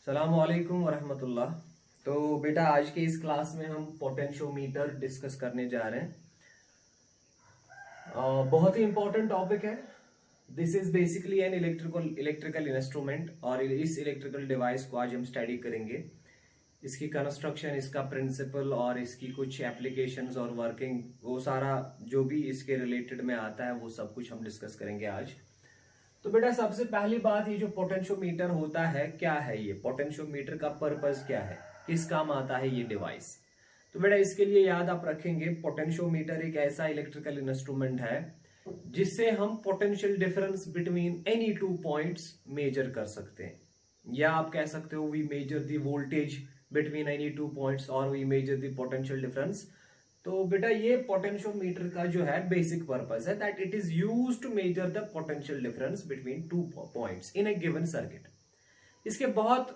अस्सलामुअलैकुम वरहमतुल्लाह। तो बेटा आज के इस क्लास में हम पोटेंशियोमीटर डिस्कस करने जा रहे हैं। बहुत ही इंपॉर्टेंट टॉपिक है। This is basically an electrical instrument और इस इलेक्ट्रिकल डिवाइस को आज हम स्टडी करेंगे। इसकी कंस्ट्रक्शन, इसका प्रिंसिपल और इसकी कुछ एप्लीकेशंस और वर्किंग, वो सारा जो भी इसके रिलेटेड में आता है वो सब कुछ हम डिस्कस करेंगे आज। तो बेटा सबसे पहली बात, ये जो पोटेंशियोमीटर होता है क्या है, ये पोटेंशियोमीटर का पर्पस क्या है, किस काम आता है ये डिवाइस। तो बेटा इसके लिए याद आप रखेंगे, पोटेंशियोमीटर एक ऐसा इलेक्ट्रिकल इंस्ट्रूमेंट है जिससे हम potential difference between any two points measure कर सकते हैं, या आप कह सकते हो we measure the voltage between any two points और we measure the potential difference. तो बेटा ये पोटेंशियोमीटर का जो है बेसिक पर्पस है that it is used to measure the potential difference between two points in a given circuit. इसके बहुत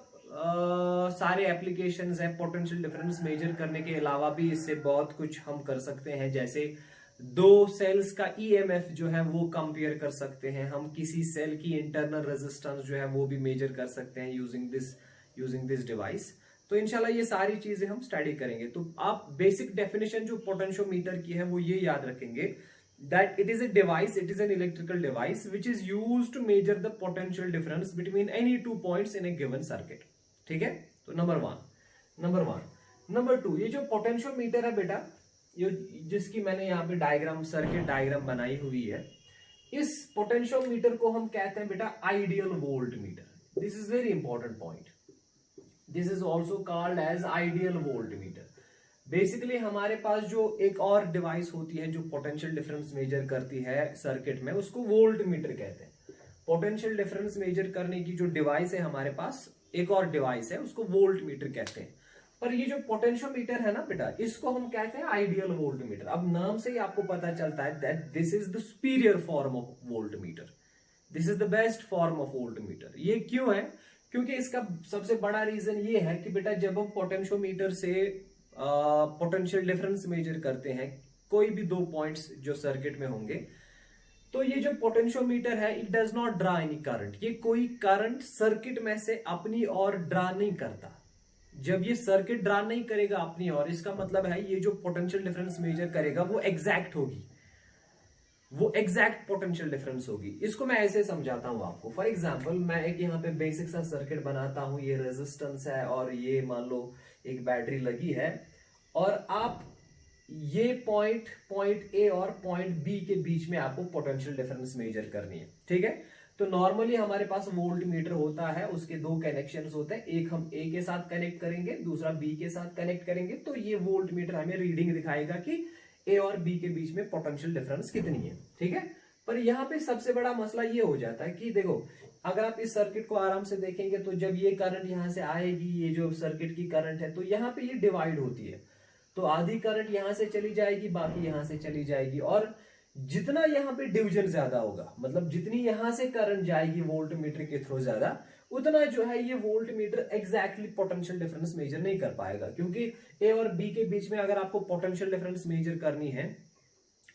सारे एप्लीकेशंस हैं। पोटेंशियल डिफरेंस मेजर करने के अलावा भी इससे बहुत कुछ हम कर सकते हैं, जैसे दो सेल्स का ईएमएफ जो है वो कंपेयर कर सकते हैं हम, किसी सेल की इंटरनल रेजिस्टेंस जो है वो भी मेजर कर सकते हैं यूजिंग दिस डिवाइस। तो इंशाल्लाह ये सारी चीजें हम स्टडी करेंगे। तो आप बेसिक डेफिनेशन जो पोटेंशियोमीटर की है वो ये याद रखेंगे that it is a device, it is an electrical device which is used to measure the potential difference between any two points in a given circuit. ठीक है, तो नंबर वन। नंबर टू, ये जो पोटेंशियोमीटर है बेटा, ये जिसकी मैंने यहाँ पे डायग्राम, सर्किट डायग्राम बनाई हुई है, इस पोटेंशियोमीटर को हम कहते हैं बेटा ideal voltmeter. This is very important point. This is also called as ideal voltmeter. Basically हमारे पास जो एक और डिवाइस होती है जो पोटेंशियल डिफरेंस मेजर करती है सर्किट में, उसको वोल्ट मीटर कहते हैं। पोटेंशियल डिफरेंस मेजर करने की जो डिवाइस है हमारे पास, एक और डिवाइस है, उसको वोल्ट मीटर कहते हैं। पर ये जो पोटेंशियोमीटर है ना बेटा, इसको हम कहते हैं आइडियल वोल्ट मीटर। अब नाम से ही आपको पता चलता है that this is the superior form of volt meter, this is the best form of volt meter. ये क्यों है? क्योंकि इसका सबसे बड़ा रीजन ये है कि बेटा जब हम पोटेंशियोमीटर से पोटेंशियल डिफरेंस मेजर करते हैं, कोई भी दो पॉइंट्स जो सर्किट में होंगे, तो ये जो पोटेंशियोमीटर है it does not draw any current. ये कोई करंट सर्किट में से अपनी ओर ड्रा नहीं करता। जब ये सर्किट ड्रा नहीं करेगा अपनी ओर, इसका मतलब है ये जो पोटेंशियल डिफरेंस मेजर करेगा वो एग्जैक्ट होगी, वो एग्जैक्ट पोटेंशियल डिफरेंस होगी। इसको मैं ऐसे समझाता हूं आपको। फॉर एग्जांपल मैं एक यहाँ पे बेसिक सा सर्किट बनाता हूं, ये रेजिस्टेंस है और ये मान लो एक बैटरी लगी है, और आप ये पॉइंट ए और पॉइंट बी के बीच में आपको पोटेंशियल डिफरेंस मेजर करनी है। ठीक है, तो नॉर्मली हमारे पास वोल्ट मीटर होता है, उसके दो कनेक्शंस होते हैं, एक हम ए के साथ कनेक्ट करेंगे, दूसरा बी के साथ कनेक्ट करेंगे। तो ये वोल्ट मीटर हमें रीडिंग दिखाएगा कि ए और बी के बीच में पोटेंशियल डिफरेंस कितनी है। ठीक है, पर यहाँ पे सबसे बड़ा मसला ये हो जाता है कि देखो, अगर आप इस सर्किट को आराम से देखेंगे तो जब ये करंट यहां से आएगी, ये जो सर्किट की करंट है, तो यहाँ पे ये डिवाइड होती है। तो आधी करंट यहां से चली जाएगी, बाकी यहां से चली जाएगी, और जितना यहाँ पे डिवीजन ज्यादा होगा, मतलब जितनी यहां से करंट जाएगी वोल्ट मीटर के थ्रू ज्यादा, उतना जो है ये voltmeter exactly potential difference measure नहीं कर पाएगा। क्योंकि ए और बी के बीच में अगर आपको पोटेंशियल डिफरेंस मेजर करनी है,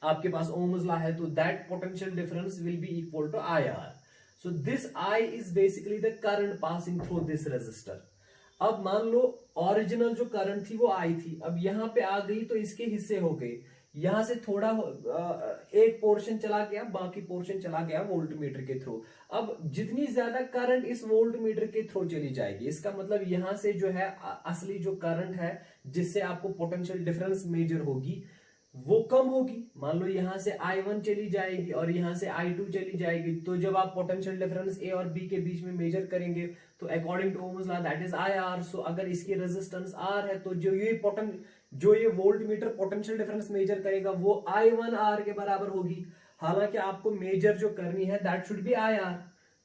आपके पास ओम्स लॉ है, तो that potential difference will be equal to I R. So this I is basically the current passing through this resistor. अब मान लो ओरिजिनल जो करंट थी वो आई थी, अब यहां पे आ गई तो इसके हिस्से हो गए, यहां से थोड़ा एक पोर्शन चला गया, बाकी पोर्शन चला गया वोल्ट मीटर के थ्रू। अब जितनी ज्यादा करंट इस वोल्ट मीटर के थ्रू चली जाएगी, इसका मतलब यहां से जो है असली जो करंट है जिससे आपको पोटेंशियल डिफरेंस मेजर होगी वो कम होगी। मान लो यहां से I1 चली जाएगी और यहां से I2 चली जाएगी, तो जब आप पोटेंशियल डिफरेंस ए और बी के बीच में मेजर करेंगे तो according to Ohm's law that is IR। सो अगर इसकी रेजिस्टेंस R है तो जो ये voltmeter potential difference measure करेगा वो I1R के बराबर होगी। हालांकि आपको मेजर जो करनी है दैट शुड बी IR।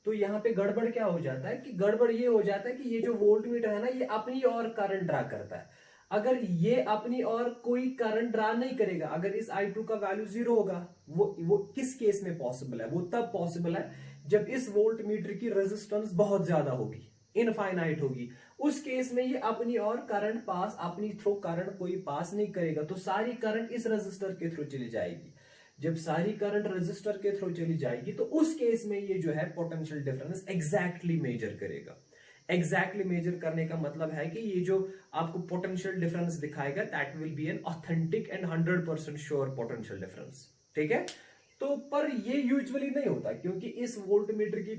तो यहाँ पे गड़बड़ क्या हो जाता है कि गड़बड़ ये हो जाता है कि ये जो वोल्ट मीटर है ना, ये अपनी और करंट ड्रा करता है। अगर ये अपनी और कोई करंट ड्रा नहीं करेगा, अगर इस I2 का वैल्यू 0 होगा, वो किस केस में पॉसिबल है? वो तब पॉसिबल है जब इस वोल्ट मीटर की रेजिस्टेंस बहुत ज्यादा होगी, इनफाइनाइट होगी। उस केस में ये अपनी और करंट पास, अपनी थ्रू करंट कोई पास नहीं करेगा, तो सारी करंट इस रेजिस्टर के थ्रू चली जाएगी। जब सारी करंट रेजिस्टर के थ्रू चली जाएगी तो उस केस में ये जो है पोटेंशियल डिफरेंस एग्जैक्टली मेजर करेगा। एग्जैक्टली मेजर करने का मतलब है कि ये जो आपको पोटेंशियल डिफरेंस दिखाएगा that will B an authentic and 100% sure potential difference, ठीक है। तो पर ये यूजुअली नहीं होता क्योंकि इस वोल्टमीटर की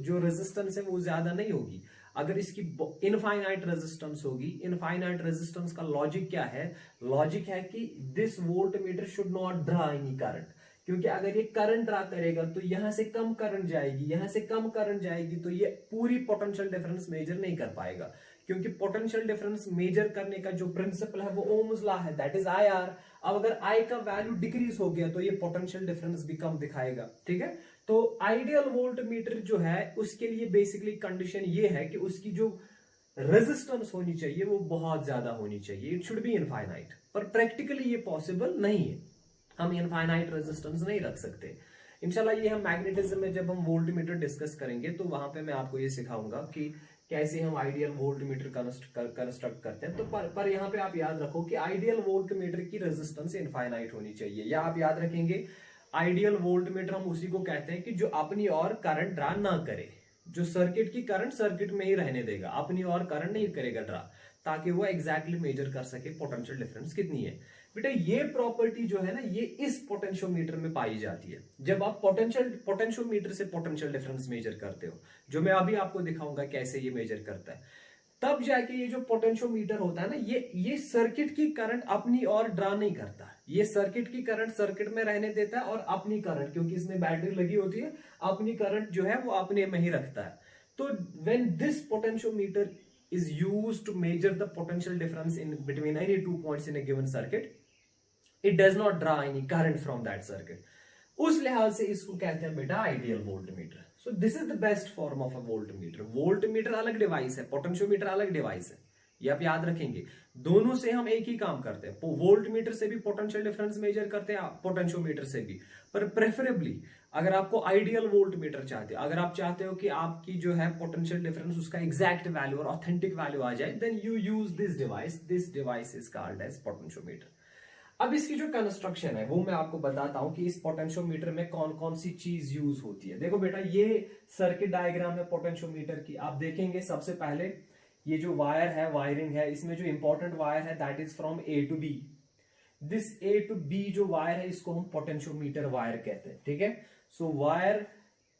जो रेजिस्टेंस है वो ज्यादा नहीं होगी। अगर इसकी इनफाइनाइट रेजिस्टेंस होगी, इनफाइनाइट रेजिस्टेंस का लॉजिक क्या है, लॉजिक है कि this voltmeter should not draw any current, क्योंकि अगर ये करंट ड्रा करेगा तो यहां से कम करंट जाएगी, यहां से कम करंट जाएगी, तो ये पूरी पोटेंशियल डिफरेंस मेजर नहीं कर पाएगा, क्योंकि पोटेंशियल डिफरेंस मेजर करने का जो प्रिंसिपल है वो ओम्स लॉ है, दैट इज IR। अब अगर I का वैल्यू डिक्रीज हो गया तो ये पोटेंशियल डिफरेंस भी कम दिखाएगा, ठीक है। तो आइडियल वोल्टमीटर जो है उसके लिए बेसिकली कंडीशन ये है कि उसकी जो रेजिस्टेंस होनी चाहिए वो बहुत ज्यादा होनी चाहिए, इट शुड बी इनफाइनाइट। पर प्रैक्टिकली ये पॉसिबल नहीं है, हम इनफाइनाइट रेजिस्टेंस नहीं रख सकते। इंशाल्लाह ये हम मैग्नेटिज्म में जब हम वोल्टमीटर डिस्कस करेंगे तो वहां पे मैं आपको ये सिखाऊंगा कि कैसे हम आइडियल वोल्टमीटर कंस्ट्रक्ट करते हैं। तो पर यहाँ पे आप याद रखो कि आइडियल वोल्टमीटर की रेजिस्टेंस इनफाइनाइट होनी चाहिए, या आप याद रखेंगे आइडियल वोल्टमीटर हम उसी को कहते हैं कि जो अपनी और करंट ड्रा ना करे, जो सर्किट की करंट सर्किट में ही रहने देगा, अपनी और करंट नहीं करेगा ड्रा, ताकि वो एग्जैक्टली मेजर कर सके पोटेंशियल डिफरेंस कितनी है। बेटा ये प्रॉपर्टी जो है ना ये इस पोटेंशियोमीटर में पाई जाती है। जब आप पोटेंशियोमीटर से पोटेंशियल डिफरेंस मेजर करते हो, जो मैं अभी आपको दिखाऊंगा कैसे ये मेजर करता है, तब जाके ये जो पोटेंशियोमीटर होता है ना ये सर्किट की करंट अपनी और ड्रा नहीं करता, ये सर्किट की करंट सर्किट में रहने देता है और अपनी करंट, क्योंकि इसमें बैटरी लगी होती है, अपनी करंट जो है वो अपने में ही रखता है। तो when this potentiometer is used to measure the potential difference in between any 2 points in a given circuit, it does not draw any current from that circuit। उस लिहाज से इसको कहते हैं बेटा ideal voltmeter. So this is the best form of a voltmeter. Voltmeter अलग device है, potentiometer अलग डिवाइस है, ये आप याद रखेंगे। दोनों से हम एक ही काम करते हैं, वोल्टमीटर से भी पोटेंशियल डिफरेंस मेजर करते हैं, पोटेंशियोमीटर से भी। पर प्रेफरेबली अगर आपको आइडियल वोल्टमीटर चाहते हो, अगर आप चाहते हो कि आपकी जो है पोटेंशियल डिफरेंस उसका एग्जैक्ट वैल्यू और ऑथेंटिक वैल्यू आ जाए, then you use this device is called as potentiometer. अब इसकी जो कंस्ट्रक्शन है वो मैं आपको बताता हूं कि इस पोटेंशियोमीटर में कौन कौन सी चीज यूज होती है। देखो बेटा ये सर्किट डायग्राम है पोटेंशियोमीटर की। आप देखेंगे सबसे पहले ये जो वायर है, वायरिंग है, इसमें जो इंपॉर्टेंट वायर है that is from A to B। This A to B जो वायर है इसको हम पोटेंशियोमीटर वायर कहते हैं, ठीक है। So wire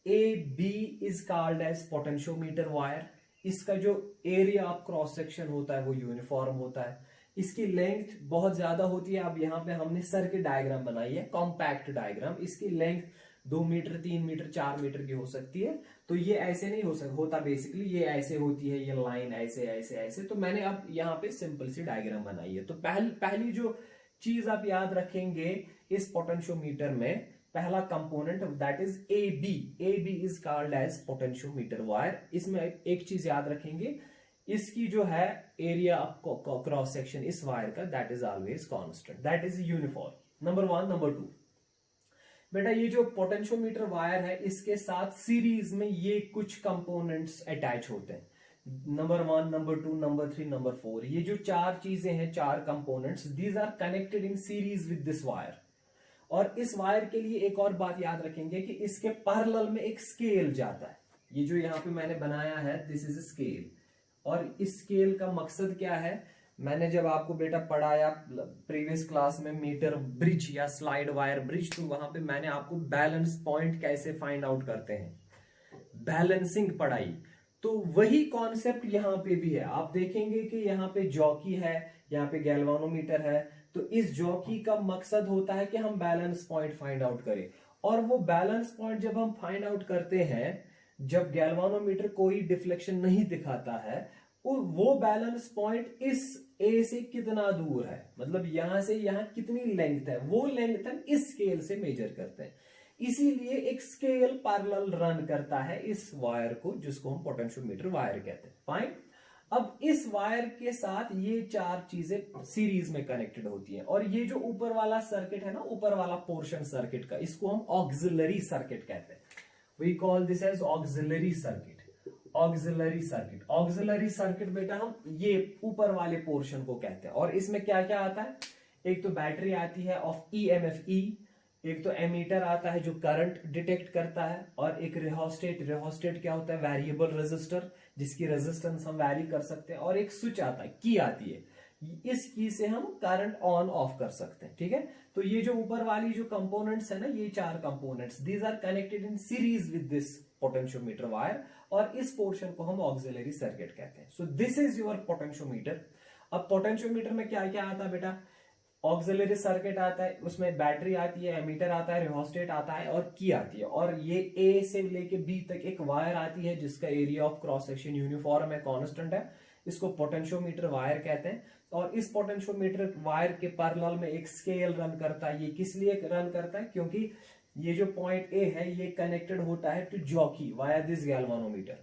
AB is called as potentiometer wire. इसका जो एरिया ऑफ क्रॉस सेक्शन होता है वो यूनिफॉर्म होता है, इसकी लेंथ बहुत ज्यादा होती है। अब यहाँ पे हमने सर्किट डायग्राम बनाई है, कॉम्पैक्ट डायग्राम। इसकी लेंथ 2 मीटर, 3 मीटर, 4 मीटर की हो सकती है। तो ये ऐसे नहीं होता बेसिकली, ये ऐसे होती है, ये लाइन ऐसे ऐसे ऐसे। तो मैंने अब यहाँ पे सिंपल सी डायग्राम बनाई है। तो पहली जो चीज आप याद रखेंगे इस पोटेंशियोमीटर में, पहला component that is AB is called as potentiometer wire. इसमें एक चीज याद रखेंगे, इसकी जो है एरिया ऑफ क्रॉस सेक्शन इस वायर का that is always constant, that is uniform. Number 1। Number 2 बेटा ये जो पोटेंशियोमीटर वायर है इसके साथ सीरीज में ये कुछ कंपोनेंट्स अटैच होते हैं। नंबर 1, नंबर 2, नंबर 3, नंबर 4, ये जो 4 चीजें हैं, 4 components, these are connected in series with this wire. और इस वायर के लिए एक और बात याद रखेंगे कि इसके पैरेलल में एक स्केल जाता है। ये जो यहाँ पे मैंने बनाया है दिस इज स्केल। और इस स्केल का मकसद क्या है, मैंने जब आपको बेटा पढ़ाया प्रीवियस क्लास में मीटर ब्रिज या स्लाइड वायर ब्रिज, तो वहां पे मैंने आपको बैलेंस पॉइंट कैसे फाइंड आउट करते हैं, बैलेंसिंग पढ़ाई। तो वही कॉन्सेप्ट यहाँ पे भी है। आप देखेंगे कि यहाँ पे जॉकी है, यहाँ पे गैल्वानोमीटर है। तो इस जॉकी का मकसद होता है कि हम बैलेंस पॉइंट फाइंड आउट करें। और वो बैलेंस पॉइंट जब हम फाइंड आउट करते हैं, जब गैल्वानोमीटर कोई डिफ्लेक्शन नहीं दिखाता है, वो बैलेंस पॉइंट इस ए से कितना दूर है, मतलब यहां से यहां कितनी लेंथ है, वो लेंथ हम इस स्केल से मेजर करते हैं। इसीलिए एक स्केल पैरेलल रन करता है इस वायर को, जिसको हम पोटेंशियोमीटर वायर कहते हैं। फाइन। अब इस वायर के साथ ये 4 चीजें सीरीज में कनेक्टेड होती हैं। और ये जो ऊपर वाला सर्किट है ना, ऊपर वाला पोर्शन सर्किट का, इसको हम ऑक्सिलरी सर्किट कहते हैं। We call this as auxiliary circuit. Auxiliary circuit, auxiliary circuit बेटा हम ये ऊपर वाले पोर्शन को कहते हैं। और इसमें क्या क्या आता है, एक तो बैटरी आती है ऑफ EMF E, एक तो एमीटर आता है जो करंट डिटेक्ट करता है, और एक रिहोस्टेट। रिहोस्टेट क्या होता है? वेरिएबल रेजिस्टर, जिसकी रेजिस्टेंस हम वैरी कर सकते हैं। और एक स्विच आता है, की आती है, इस की से हम करंट ऑन ऑफ कर सकते हैं। ठीक है, तो ये जो ऊपर वाली जो कंपोनेंट्स है ना, ये 4 components, these are connected in series with this potentiometer wire, और इस पोर्शन को हम ऑक्सिलरी सर्किट कहते हैं। So this is your potentiometer. अब पोटेंशियोमीटर में क्या क्या आता है बेटा? ऑक्सिलरी सर्किट आता है, उसमें बैटरी आती है, एमीटर आता है, रिहोस्टेट आता है, और की आती है। और ये ए से लेके बी तक एक वायर आती है जिसका area of cross section uniform है, कांस्टेंट है। इसको पोटेंशियोमीटर वायर कहते हैं। और इस पोटेंशियोमीटर वायर के पैरेलल में एक स्केल रन करता है। ये किस लिए रन करता है? क्योंकि ये जो पॉइंट ए है ये कनेक्टेड होता है to jockey via this galvanometer,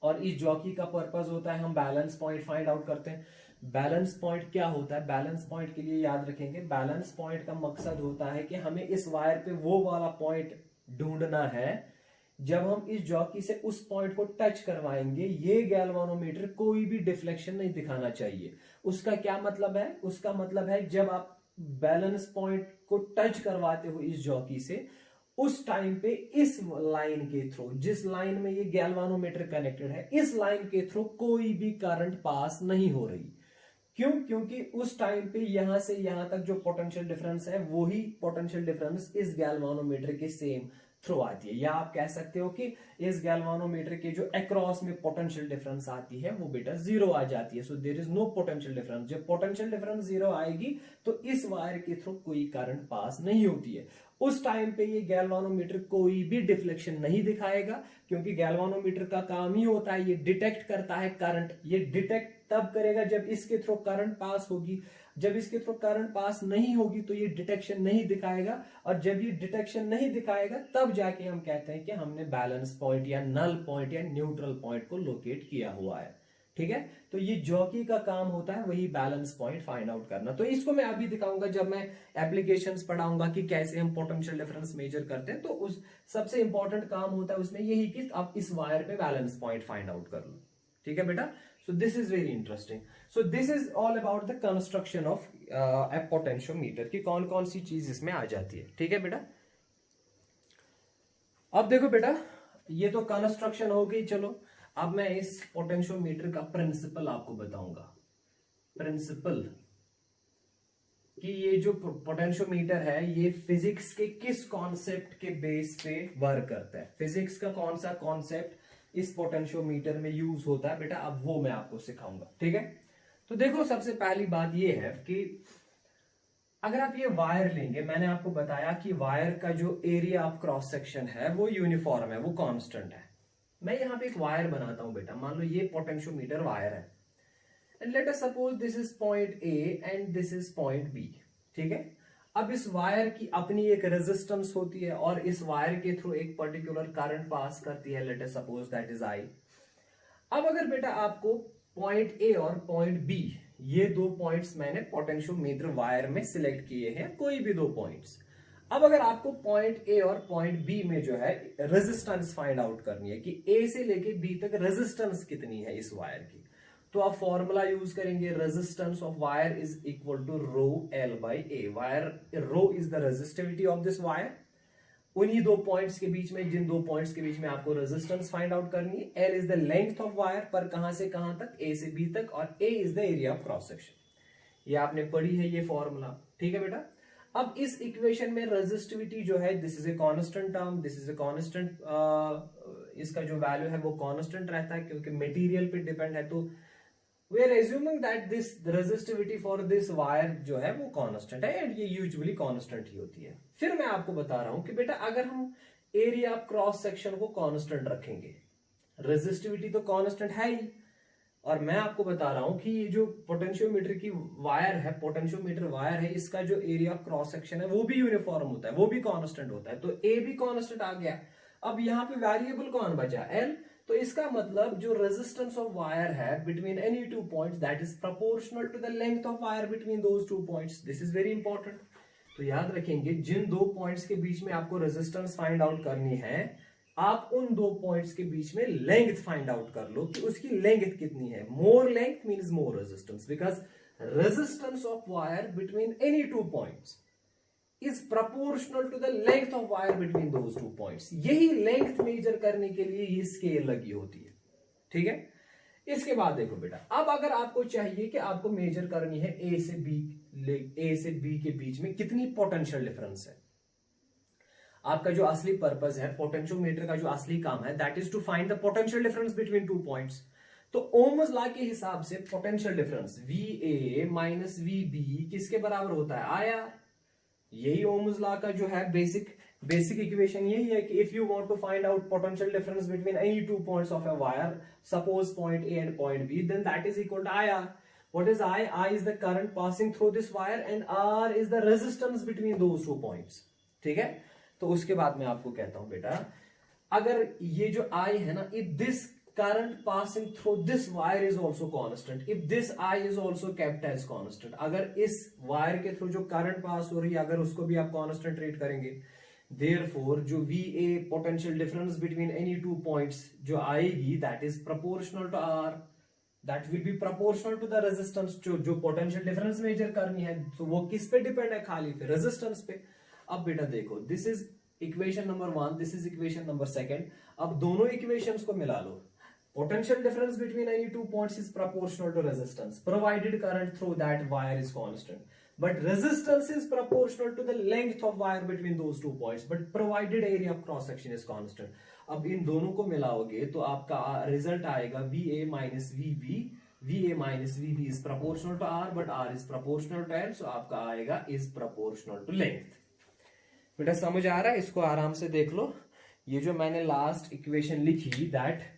और इस जॉकी का पर्पस होता है हम बैलेंस पॉइंट फाइंड आउट करते हैं। बैलेंस पॉइंट क्या होता है? बैलेंस पॉइंट के लिए याद रखेंगे, बैलेंस पॉइंट का मकसद होता है कि हमें इस वायर पे वो वाला पॉइंट ढूंढना है, जब हम इस जॉकी से उस पॉइंट को टच करवाएंगे ये गैल्वानोमीटर कोई भी डिफ्लेक्शन नहीं दिखाना चाहिए। उसका क्या मतलब है? उसका मतलब है जब आप बैलेंस पॉइंट को टच करवाते हो इस जॉकी से, उस टाइम पे इस लाइन के थ्रू, जिस लाइन में ये गैल्वानोमीटर कनेक्टेड है, इस लाइन के थ्रू कोई भी करंट पास नहीं हो रही। क्यों? क्योंकि उस टाइम पे यहां से यहां तक जो पोटेंशियल डिफरेंस है वही पोटेंशियल डिफरेंस इस गैल्वानोमीटर के सेम थ्रू आती है। या आप कह सकते हो कि इस गैल्वानोमीटर के जो अक्रॉस में पोटेंशियल डिफरेंस आती है वो बेटा 0 आ जाती है। So there is no potential difference. जब पोटेंशियल डिफरेंस 0 आएगी तो इस वायर के थ्रू कोई करंट पास नहीं होती है। उस टाइम पे ये गैल्वानोमीटर कोई भी डिफ्लेक्शन नहीं दिखाएगा, क्योंकि गैल्वानोमीटर का काम ही होता है ये डिटेक्ट करता है करंट। ये डिटेक्ट तब करेगा जब इसके थ्रू करंट पास होगी। जब इसके थ्रू करंट पास नहीं होगी तो ये डिटेक्शन नहीं दिखाएगा, और जब ये डिटेक्शन नहीं दिखाएगा तब जाके हम कहते हैं कि हमने बैलेंस पॉइंट या नल पॉइंट या न्यूट्रल पॉइंट को लोकेट किया हुआ है। ठीक है, तो ये जॉकी का काम होता है वही बैलेंस पॉइंट फाइंड आउट करना। तो इसको मैं अभी दिखाऊंगा जब मैं एप्लीकेशंस पढ़ाऊंगा कि कैसे हम पोटेंशियल डिफरेंस मेजर करते हैं। तो उस सबसे इंपॉर्टेंट काम होता है उसमें यही कि आप इस वायर पे बैलेंस पॉइंट फाइंड आउट कर लो। ठीक है बेटा, so this is very interesting. So this is all about the construction of a potentiometer कि कौन कौन सी चीज इसमें आ जाती है। ठीक है बेटा, अब देखो बेटा, ये तो कंस्ट्रक्शन हो गई। चलो अब मैं इस पोटेंशियोमीटर का प्रिंसिपल आपको बताऊंगा। प्रिंसिपल कि ये जो पोटेंशियोमीटर है ये फिजिक्स के किस कॉन्सेप्ट के बेस पे वर्क करता है। फिजिक्स का कौन सा कॉन्सेप्ट इस पोटेंशियोमीटर में यूज होता है बेटा, अब वो मैं आपको सिखाऊंगा। ठीक है, तो देखो सबसे पहली बात ये है कि अगर आप ये वायर लेंगे, मैंने आपको बताया कि वायर का जो एरिया ऑफ क्रॉस सेक्शन है वो यूनिफॉर्म है, वो कांस्टेंट है। मैं यहां पे एक वायर बनाता हूं बेटा, मान लो ये पोटेंशियोमीटर वायर है, and let us suppose this is point A and this is point B. ठीक है, अब इस वायर की अपनी एक रेजिस्टेंस होती है और इस वायर के थ्रू एक पर्टिकुलर करंट पास करती है, let us suppose that is I. अब अगर बेटा आपको पॉइंट ए और पॉइंट बी, ये 2 पॉइंट्स मैंने पोटेंशियोमीटर वायर में सिलेक्ट किए हैं, कोई भी 2 पॉइंट्स। अब अगर आपको पॉइंट ए और पॉइंट बी में जो है रेजिस्टेंस फाइंड आउट करनी है कि ए से लेके बी तक रेजिस्टेंस कितनी है इस वायर की, तो आप फॉर्मूला यूज करेंगे, resistance of wire is equal to rho L by A. Wire rho is the resistivity of this wire. उन्हीं 2 पॉइंट्स के बीच में, जिन 2 पॉइंट्स के बीच में आपको रेजिस्टेंस फाइंड आउट करनी है, L is the length of wire, पर कहां से कहां तक, ए से बी तक, और A is the area of cross section. ये आपने पढ़ी है ये फॉर्मूला। ठीक है बेटा, अब इस इक्वेशन में रेजिस्टिविटी जो है, this is a constant term, this is a constant, इसका जो वैल्यू है वो कांस्टेंट रहता है क्योंकि मटेरियल पे डिपेंड है। तो we are assuming that this the resistivity for this wire जो है वो कांस्टेंट है, एंड ये यूजुअली कांस्टेंट ही होती है। फिर मैं आपको बता रहा हूं कि बेटा अगर हम एरिया ऑफ क्रॉस सेक्शन को कांस्टेंट रखेंगे, रेजिस्टिविटी तो कांस्टेंट है ही, और मैं आपको बता रहा हूं कि ये जो पोटेंशियोमीटर की वायर है, पोटेंशियोमीटर वायर है, इसका जो एरिया ऑफ क्रॉस सेक्शन है वो भी यूनिफॉर्म होता है, वो भी कांस्टेंट होता है। तो ए भी कांस्टेंट आ गया। अब यहाँ पे वेरिएबल कौन बचा, एल। तो इसका मतलब जो रेजिस्टेंस ऑफ वायर है between any 2 points, that is proportional to the length of wire between those 2 points. This is very important. तो याद रखेंगे, जिन 2 पॉइंट्स के बीच में आपको रेजिस्टेंस फाइंड आउट करनी है, आप उन 2 पॉइंट्स के बीच में लेंथ फाइंड आउट कर लो कि उसकी लेंथ कितनी है। More length means more resistance, because resistance of wire between any 2 पॉइंट्स is proportional to the length of wire between those two points. यही लेंथ मेजर करने के लिए ये स्केल लगी होती है, ठीक है। इसके बाद देखो बेटा, अब अगर आपको चाहिए कि आपको मेजर करनी है ए से बी के बीच में कितनी पोटेंशियल डिफरेंस है, आपका जो असली पर्पस है पोटेंशियोमीटर का, जो असली काम है, that is to find the potential difference between two points. तो ओम्स लॉ के हिसाब से potential difference VA minus VB किसके बराबर होता है, आया। यही ओम्स लॉ का जो है बेसिक इक्वेशन यही है कि if you want to find out potential difference between any two points of a wire, suppose point A and point B, then that is equal to IR। What is I? I is the current passing through this wire and R is the resistance between those two points, ठीक है। तो उसके बाद मैं आपको कहता हूं बेटा, अगर ये जो I है ना, if this current passing through this wire is also constant, if this I is also kept as constant, अगर इस वायर के थ्रू जो करंट पास हो रही है अगर उसको भी आप कांस्टेंट रेट करेंगे, therefore जो VA potential difference between any two points जो आएगी, that is proportional to R, that will be proportional to the resistance. जो पोटेंशियल डिफरेंस मेजर करनी है तो वो किस पे डिपेंड है, खाली पे रेजिस्टेंस पे। अब बेटा देखो, this is equation number 1, this is equation number 2। अब दोनों इक्वेशंस को मिला लो। Potential difference between any two points is proportional to resistance, provided current through that wire is constant. But resistance is proportional to the length of wire between those two points, but provided area of cross section is constant. अब इन दोनों को मिलाओगे तो आपका result आएगा VA minus VB. VA minus VB is proportional to R, but R is proportional to L, so आपका आएगा is proportional to length. बेटा समझ आ रहा है? इसको आराम से देख लो। ये जो मैंने लास्ट इक्वेशन लिखी, that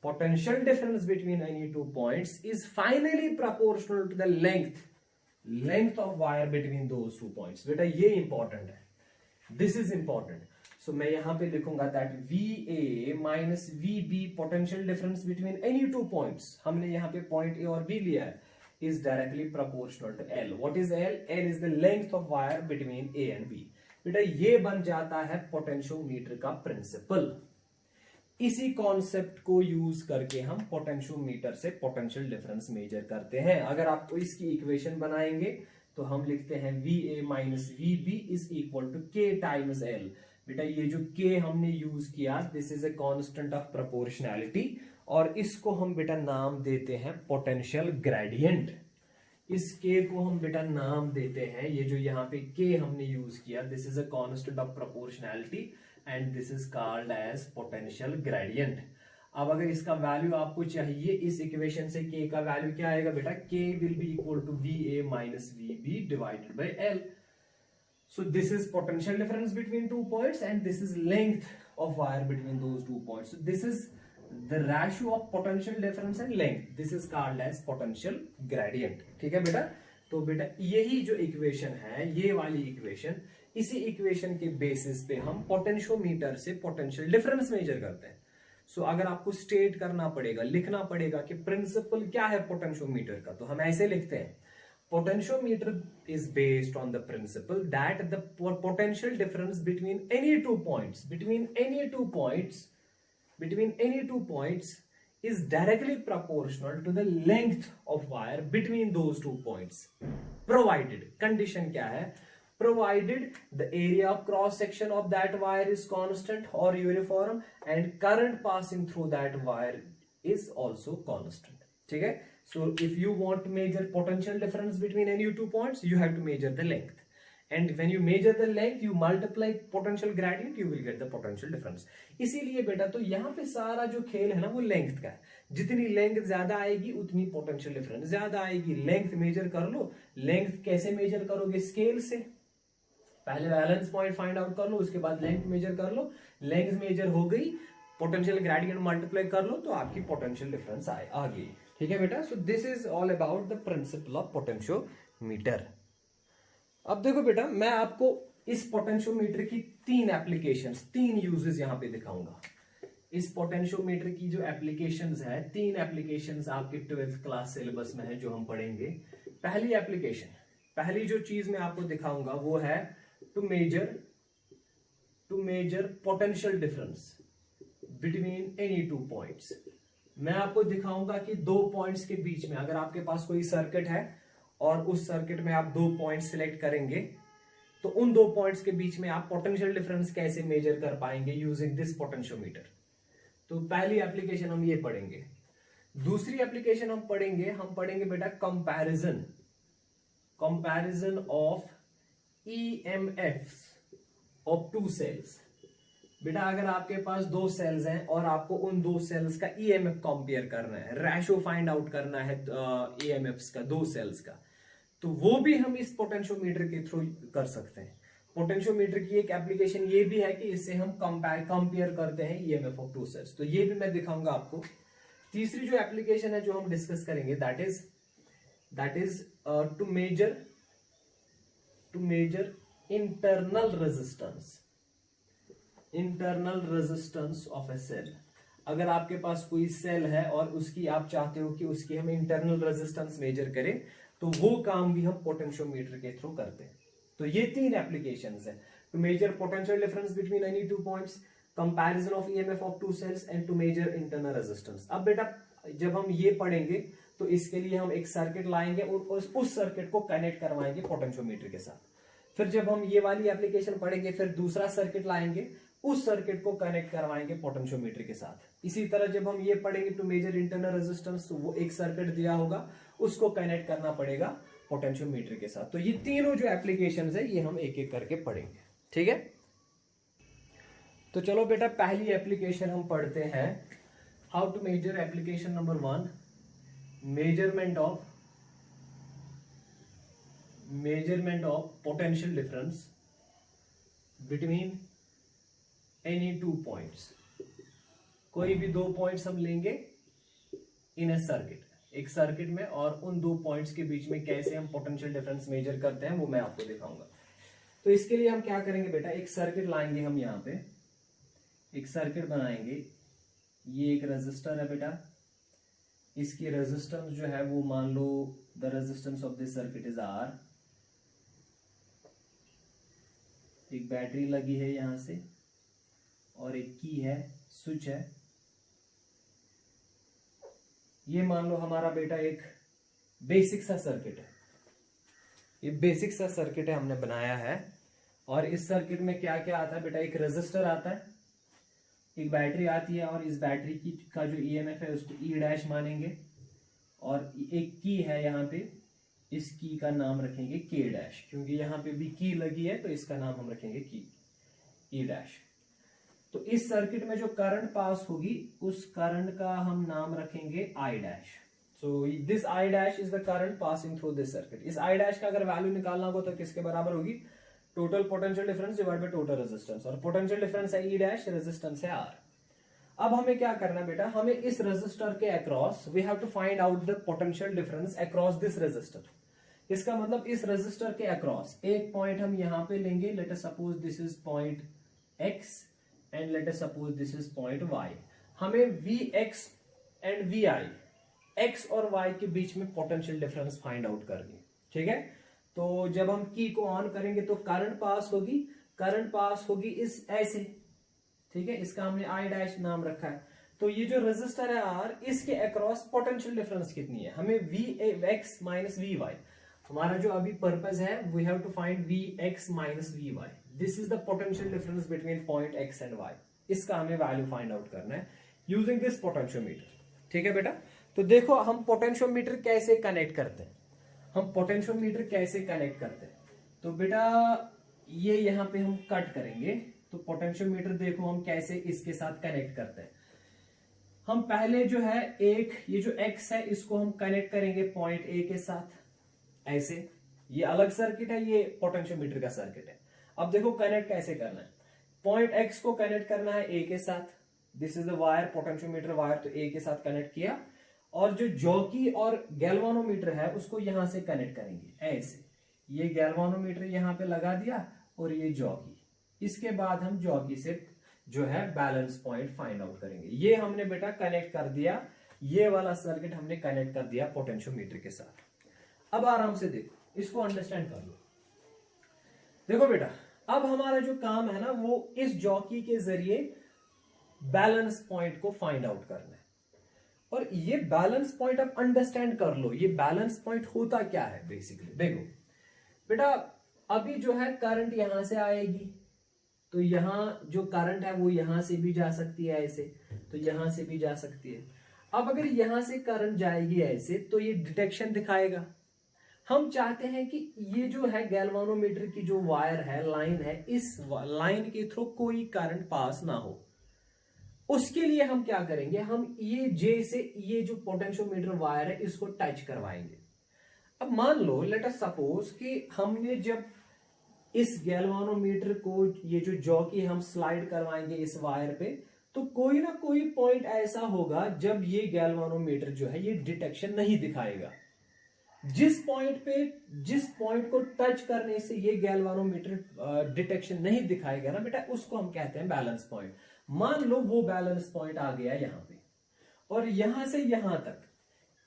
potential difference between any two points is finally proportional to the length of wire between those two points. बेटा ये इंपॉर्टेंट है, this is important. So मैं यहां पे लिखूंगा that VA minus VB potential difference between any two points, हमने यहां पे point A और B लिया है, is directly proportional to L. What is L? L is the length of wire between A and B. बेटा ये बन जाता है पोटेंशियोमीटर का प्रिंसिपल। इसी कॉन्सेप्ट को यूज करके हम पोटेंशियोमीटर से पोटेंशियल डिफरेंस मेजर करते हैं। अगर आपको इसकी इक्वेशन बनाएंगे तो हम लिखते हैं VA minus VB is equal to K times L। बेटा ये जो K हमने यूज किया, this is a constant of proportionality, और इसको हम बेटा नाम देते हैं पोटेंशियल ग्रेडियंट। इस K को हम बेटा नाम देते हैं, ये जो यहाँ पे K हमने यूज किया, this is a constant of proportionality and this is called as potential gradient. अब अगर इसका वैल्यू आपको चाहिए, इस इक्वेशन से K का वैल्यू क्या आएगा बेटा, K will be equal to VA minus VB divided by L. So this is potential difference between two points and this is length of wire between those two points. So this is the ratio of potential difference and length. This is called as potential gradient. ठीक है बेटा। तो बेटा यही जो equation है, ये वाली इक्वेशन, इसी इक्वेशन के बेसिस पे हम पोटेंशियोमीटर से पोटेंशियल डिफरेंस मेजर करते हैं। सो अगर आपको स्टेट करना पड़ेगा, लिखना पड़ेगा कि प्रिंसिपल क्या है पोटेंशियोमीटर का, तो हम ऐसे लिखते हैं, potentiometer is based on the principal that the potential difference between any two points is directly proportional to the length of wire between those two points, provided, condition क्या है, provided the area of cross section of that wire is constant or uniform and current passing through that wire is also constant. ठीक है। So if you want to measure potential difference between any two points, you have to measure the length. And when you measure the length, you multiply potential gradient, you will get the potential difference. इसीलिए बेटा तो यहाँ पे सारा जो खेल है ना वो लेंथ का है। जितनी लेंथ ज्यादा आएगी उतनी पोटेंशियल डिफरेंस ज्यादा आएगी। लेंथ मेजर कर लो। लेंथ कैसे मेजर करोगे? स्केल से। पहले बैलेंस पॉइंट फाइंड आउट कर लो, उसके बाद लेंथ मेजर कर लो। लेंथ मेजर हो गई, पोटेंशियल ग्रेडियंट मल्टीप्लाई कर लो तो आपकी पोटेंशियल डिफरेंस आ गई। ठीक है बेटा। सो this is all about the principle of potentiometer. अब देखो बेटा, मैं आपको इस पोटेंशियोमीटर की तीन एप्लीकेशंस, तीन यूजेस यहां पे दिखाऊंगा। इस पोटेंशियोमीटर की जो एप्लीकेशंस है, तीन एप्लीकेशंस आपके 12th क्लास सिलेबस में है जो हम पढ़ेंगे। पहली एप्लीकेशन, पहली जो चीज मैं आपको दिखाऊंगा वो है to measure potential difference between any two points. मैं आपको दिखाऊंगा कि दो पॉइंट्स के बीच में अगर आपके पास कोई सर्किट है और उस सर्किट में आप दो पॉइंट सिलेक्ट करेंगे, तो उन दो पॉइंट्स के बीच में आप पोटेंशियल डिफरेंस कैसे मेजर कर पाएंगे यूजिंग दिस पोटेंशियोमीटर। तो पहली एप्लीकेशन हम ये पढ़ेंगे। दूसरी एप्लीकेशन हम पढ़ेंगे बेटा comparison of EMFs of two cells. बेटा अगर आपके पास दो सेल्स हैं और आपको उन दो सेल्स का EMF कंपेयर करना है, रेशो फाइंड आउट करना है EMFs का दो सेल्स का, तो वो भी हम इस पोटेंशियोमीटर के थ्रू कर सकते हैं। पोटेंशियोमीटर की एक एप्लीकेशन ये भी है कि इससे हम कंपेयर करते हैं EMF ऑफ टू सेल्स। तो ये भी मैं दिखाऊंगा आपको। तीसरी जो एप्लीकेशन है जो हम डिस्कस करेंगे that is to measure internal resistance of a cell. अगर आपके पास कोई सेल है और उसकी आप चाहते हो कि उसकी हम इंटरनल रेजिस्टेंस मेजर करें, तो वो काम भी हम पोटेंशियोमीटर के थ्रू करते हैं। तो ये तीन एप्लीकेशंस है, to measure potential difference between any two points, comparison of EMF of two cells and to measure internal resistance. अब बेटा जब हम ये पढ़ेंगे तो इसके लिए हम एक सर्किट लाएंगे और उस सर्किट को कनेक्ट करवाएंगे पोटेंशियोमीटर के साथ। फिर जब हम ये वाली एप्लीकेशन पढ़ेंगे फिर दूसरा सर्किट लाएंगे, उस सर्किट को कनेक्ट करवाएंगे पोटेंशियोमीटर के साथ। इसी तरह जब हम ये पढ़ेंगे टू मेजर इंटरनल रेजिस्टेंस, तो वो एक सर्किट दिया होगा, उसको कनेक्ट करना पड़ेगा पोटेंशियोमीटर के साथ। तो ये तीनों जो एप्लीकेशंस है ये हम एक एक करके पढ़ेंगे, ठीक है। तो चलो बेटा पहली एप्लीकेशन हम पढ़ते हैं, how to measure. Application number 1, measurement of potential difference between any two points. कोई भी दो पॉइंट्स हम लेंगे इन ए सर्किट, एक सर्किट में, और उन दो पॉइंट्स के बीच में कैसे हम पोटेंशियल डिफरेंस मेजर करते हैं वो मैं आपको दिखाऊंगा। तो इसके लिए हम क्या करेंगे बेटा, एक सर्किट लाएंगे, हम यहाँ पे एक सर्किट बनाएंगे। ये एक रेजिस्टर है बेटा, इसकी रेजिस्टेंस जो है वो मान लो the resistance of this circuit is R। एक बैटरी लगी है यहां से और एक की है, स्विच है। ये मान लो हमारा बेटा एक बेसिक सा सर्किट है, ये बेसिक सा सर्किट है हमने बनाया है। और इस सर्किट में क्या क्या आता है बेटा, एक रेजिस्टर आता है, एक बैटरी आती है, और इस बैटरी की का जो EMF है उसको E' मानेंगे, और एक की है यहाँ पे, इस की का नाम रखेंगे K', क्योंकि यहाँ पे भी की लगी है तो इसका नाम हम रखेंगे की E'। तो इस सर्किट में जो करंट पास होगी उस करंट का हम नाम रखेंगे I'। So this I' is the current passing through this circuit. इस I' का अगर वैल्यू निकालना होगा तो किसके बराबर होगी, total potential difference divide by total resistance, और पोटेंशियल डिफरेंस है E', रेजिस्टेंस है R। अब हमें क्या करना बेटा, हमें इस रेजिस्टर के across we have to find out the potential difference across this resistor. इसका मतलब इस रेजिस्टर के अक्रॉस एक पॉइंट हम यहां पे लेंगे, late us suppose this is point X and let us suppose this is point Y। हमें Vx एंड Vi, X और Y के बीच में पोटेंशियल डिफरेंस फाइंड आउट करनी, ठीक है। तो जब हम की को ऑन करेंगे तो करंट पास होगी इस ऐसे, ठीक है, इसका हमने I' नाम रखा है। तो ये जो रेजिस्टर है R, इसके अक्रॉस पोटेंशियल डिफरेंस कितनी है, हमें Vx माइनस Vy। हमारा जो अभी पर्पस है, we have to find Vx minus Vy। This is the potential difference between point X and Y। इसका हमें वैल्यू फाइंड आउट करना है यूजिंग दिस पोटेंशियोमीटर, ठीक है बेटा। तो देखो हम पोटेंशियोमीटर कैसे कनेक्ट करते हैं, तो बेटा ये यहाँ पे हम कट करेंगे। तो पोटेंशियोमीटर देखो हम कैसे इसके साथ कनेक्ट करते हैं। हम पहले जो है ये जो X है इसको हम कनेक्ट करेंगे पॉइंट A के साथ, ऐसे। ये अलग सर्किट है, ये पोटेंशियोमीटर का सर्किट है। अब देखो कनेक्ट कैसे करना है, पॉइंट X को कनेक्ट करना है A के साथ, this is the wire, potentiometer wire, तो A के साथ कनेक्ट किया। और जो जॉकी और गैल्वानोमीटर है उसको यहां से कनेक्ट करेंगे ऐसे। ये गैल्वानोमीटर यहां पे लगा दिया और ये जॉकी, इसके बाद हम जॉकी से जो है बैलेंस पॉइंट फाइंड आउट करेंगे। ये हमने बेटा कनेक्ट कर दिया, ये वाला सर्किट हमने कनेक्ट कर दिया पोटेंशियोमीटर के साथ। अब आराम से देखो, इसको अंडरस्टैंड कर लो। देखो बेटा अब हमारा जो काम है ना वो इस जॉकी के जरिए बैलेंस पॉइंट को फाइंड आउट करना है। और ये बैलेंस पॉइंट आप अंडरस्टैंड कर लो, ये बैलेंस पॉइंट होता क्या है बेसिकली। देखो बेटा अभी जो है करंट यहां से आएगी, तो यहां जो करंट है वो यहां से भी जा सकती है ऐसे, तो यहां से भी जा सकती है। अब अगर यहां से करंट जाएगी ऐसे तो ये डिटेक्शन दिखाएगा। हम चाहते हैं कि ये जो है गैल्वानोमीटर की जो वायर है, लाइन है, इस लाइन के थ्रू कोई करंट पास ना हो। उसके लिए हम क्या करेंगे, हम ये जे से ये जो पोटेंशियोमीटर वायर है इसको टच करवाएंगे। अब मान लो लेट अस सपोज कि हमने जब इस गैल्वानोमीटर को, ये जो जॉकी हम स्लाइड करवाएंगे इस वायर पे, तो कोई ना कोई पॉइंट ऐसा होगा जब ये गैल्वानोमीटर जो है ये डिटेक्शन नहीं दिखाएगा। जिस पॉइंट को टच करने से ये गैल्वानोमीटर डिटेक्शन नहीं दिखाएगा ना बेटा, उसको हम कहते हैं बैलेंस पॉइंट। मान लो वो बैलेंस पॉइंट आ गया यहां पे, और यहां से यहां तक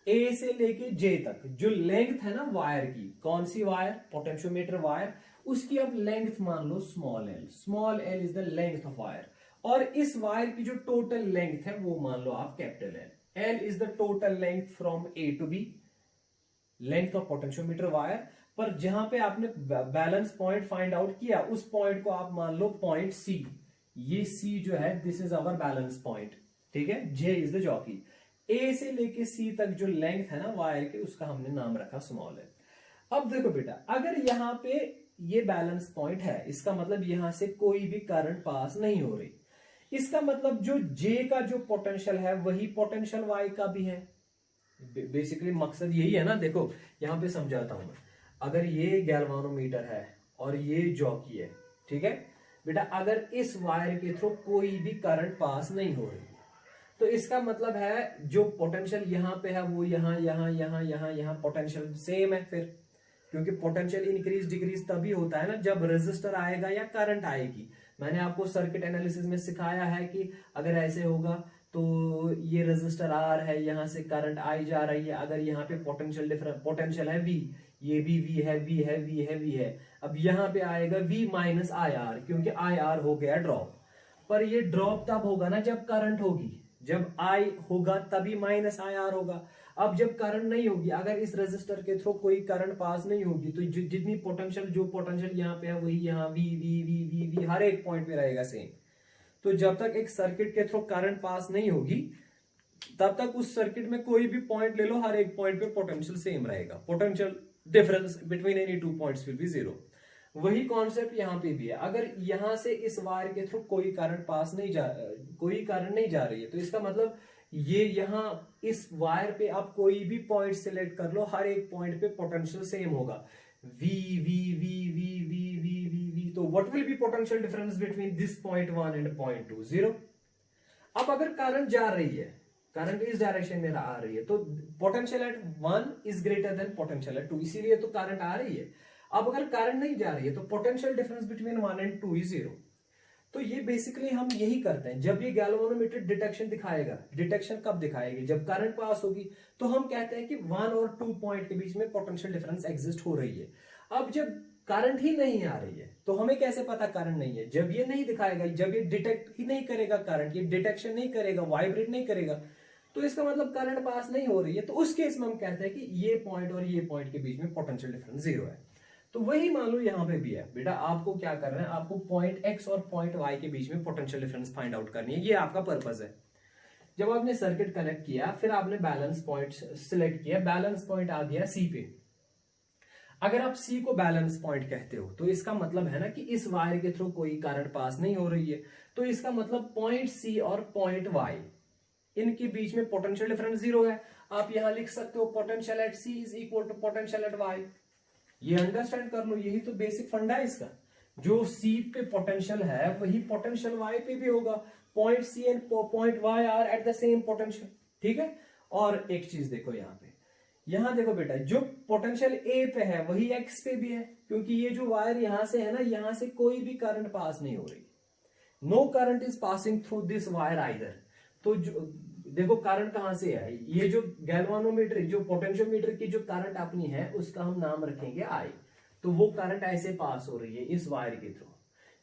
ए से लेके जे तक जो लेंथ है ना वायर की, कौन सी वायर, पोटेंशियोमीटर वायर, उसकी अब लेंथ मान लो small l. Small l is the length of wire, और इस वायर की जो टोटल लेंथ है वो मान लो आप capital L. L is the total length from A to B, length of potentiometer wire. पर जहां पे आपने बैलेंस पॉइंट फाइंड आउट किया, उस पॉइंट को आप मान लो पॉइंट सी। ये सी जो है this is our balance point, ठीक है। J is the jockey. A से लेके सी तक जो लेंथ है ना वायर के, उसका हमने नाम रखा स्मॉल एल। अब देखो बेटा, अगर यहां पे ये बैलेंस पॉइंट है, इसका मतलब यहां से कोई भी करंट पास नहीं हो रही। इसका मतलब जो जे का जो पोटेंशियल है वही पोटेंशियल वाई का भी है। बेसिकली मकसद यही है ना। देखो यहां पे समझाता हूं मैं। अगर ये गैल्वानोमीटर है और ये जॉकी है, ठीक है बेटा, अगर इस वायर के थ्रू कोई भी करंट पास नहीं हो रही, तो इसका मतलब है जो पोटेंशियल यहां पे है वो यहां यहां यहां यहां यहां पोटेंशियल सेम है फिर। क्योंकि पोटेंशियल इंक्रीज डिक्रीज तभी होता है ना जब रेजिस्टर आएगा या करंट आएगी। मैंने आपको सर्किट एनालिसिस में सिखाया है कि अगर ऐसे होगा तो ये रेजिस्टर आर है, यहां से करंट आई जा रही है। अगर यहाँ पे पोटेंशियल है वी, ये भी वी है, वी है, वी है, वी है। अब यहाँ पे आएगा वी माइनस आई आर, क्योंकि आई आर हो गया ड्रॉप। पर ये ड्रॉप तब होगा ना जब करंट होगी, जब आई होगा तभी माइनस आई आर होगा। अब जब करंट नहीं होगी, अगर इस रेजिस्टर के थ्रू कोई करंट पास नहीं होगी, तो जितनी पोटेंशियल यहाँ पे है वही यहाँ V V V V V हर एक पॉइंट पे रहेगा सेम। तो जब तक एक सर्किट के थ्रू करंट पास नहीं होगी तब तक उस सर्किट में कोई भी पॉइंट ले लो, हर एक पॉइंट पे पोटेंशियल सेम रहेगा। Potential difference between any two points will be zero. वही कॉन्सेप्ट यहाँ पे भी है। अगर यहां से इस वायर के थ्रू कोई करंट नहीं जा रही है, तो इसका मतलब ये यहाँ इस वायर पे आप कोई भी पॉइंट सिलेक्ट कर लो, हर एक पॉइंट पे पोटेंशियल सेम होगा, V V V V V V V V. तो what will be potential difference between this point 1 and point 2? Zero. अब अगर करंट जा रही है, करंट इस डायरेक्शन में आ रही है, तो potential eight 1 is greater then potential at 2, इसीलिए तो करंट आ रही है। अब अगर करंट नहीं जा रही है तो potential difference between 1 and 2 is zero. तो ये बेसिकली हम यही करते हैं। जब ये गैल्वानोमीटर डिटेक्शन दिखाएगा, डिटेक्शन कब दिखाएगी? जब करंट पास होगी। तो हम कहते हैं कि 1 और 2 पॉइंट के बीच में पोटेंशियल डिफरेंस एग्जिस्ट हो रही है। अब जब करंट ही नहीं आ रही है तो हमें कैसे पता करंट नहीं है? जब ये नहीं दिखाएगा, जब ये डिटेक्ट ही नहीं करेगा करंट, ये डिटेक्शन नहीं करेगा, वाइब्रेट नहीं करेगा, तो इसका मतलब करंट पास नहीं हो रही है। तो उस केस में हम कहते हैं कि ये पॉइंट और ये पॉइंट के बीच में पोटेंशियल डिफरेंस जीरो है। तो वही मान लो यहाँ पे भी है बेटा। आपको क्या करना है, आपको पॉइंट एक्स और पॉइंट वाई के बीच में पोटेंशियल डिफरेंस फाइंड आउट करनी है। ये आपका पर्पस है। जब आपने सर्किट कनेक्ट किया, फिर आपने बैलेंस पॉइंट सिलेक्ट किया, बैलेंस पॉइंट आ गया सी पे। अगर आप सी को बैलेंस पॉइंट कहते हो तो इसका मतलब है ना कि इस वायर के थ्रू कोई करंट पास नहीं हो रही है। तो इसका मतलब पॉइंट सी और पॉइंट वाई, इनके बीच में पोटेंशियल डिफरेंस जीरो है। आप यहां लिख सकते हो potential at C is equal to potential at Y. ये अंडरस्टैंड कर लो, यही तो बेसिक फंडा है इसका। जो सी पे पोटेंशियल है वही पोटेंशियल वाई पे भी होगा। Point C and point Y are at the same potential, ठीक है। और एक चीज देखो यहाँ पे, यहां देखो बेटा, जो पोटेंशियल ए पे है वही एक्स पे भी है, क्योंकि ये जो वायर यहां से है ना, यहां से कोई भी करंट पास नहीं हो रही। No current is passing through this wire either. तो देखो करंट कहां से है, ये जो गैल्वानोमीटर, जो पोटेंशियोमीटर की जो करंट अपनी है उसका हम नाम रखेंगे आई। तो वो करंट ऐसे पास हो रही है इस वायर के थ्रू।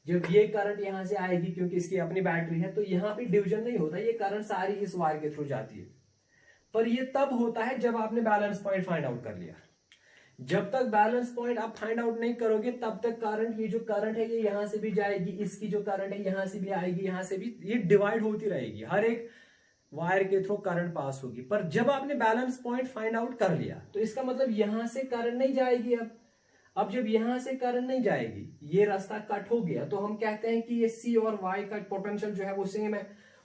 जब ये करंट यहां से आएगी, क्योंकि इसकी अपनी बैटरी है, तो यहां पे डिवीजन नहीं होता, ये करंट सारी इस वायर के थ्रू जाती है। पर ये तब होता है जब आपने बैलेंस पॉइंट फाइंड आउट कर लिया। जब तक बैलेंस पॉइंट आप फाइंड आउट नहीं करोगे तब तक करंट, ये जो करंट है ये यहां से भी जाएगी, इसकी जो करंट है यहां से भी आएगी, यहां से भी, ये डिवाइड होती रहेगी, हर एक वायर के थ्रू करंट पास होगी। पर जब आपने बैलेंस पॉइंट फाइंड आउट कर लिया तो इसका मतलब यहां से करंट नहीं जाएगी। अब जब यहां से करंट नहीं जाएगी, ये रास्ता कट हो गया, तो हम कहते हैं कि ये सी और वाई का पोटेंशियल जो है वो सेम है,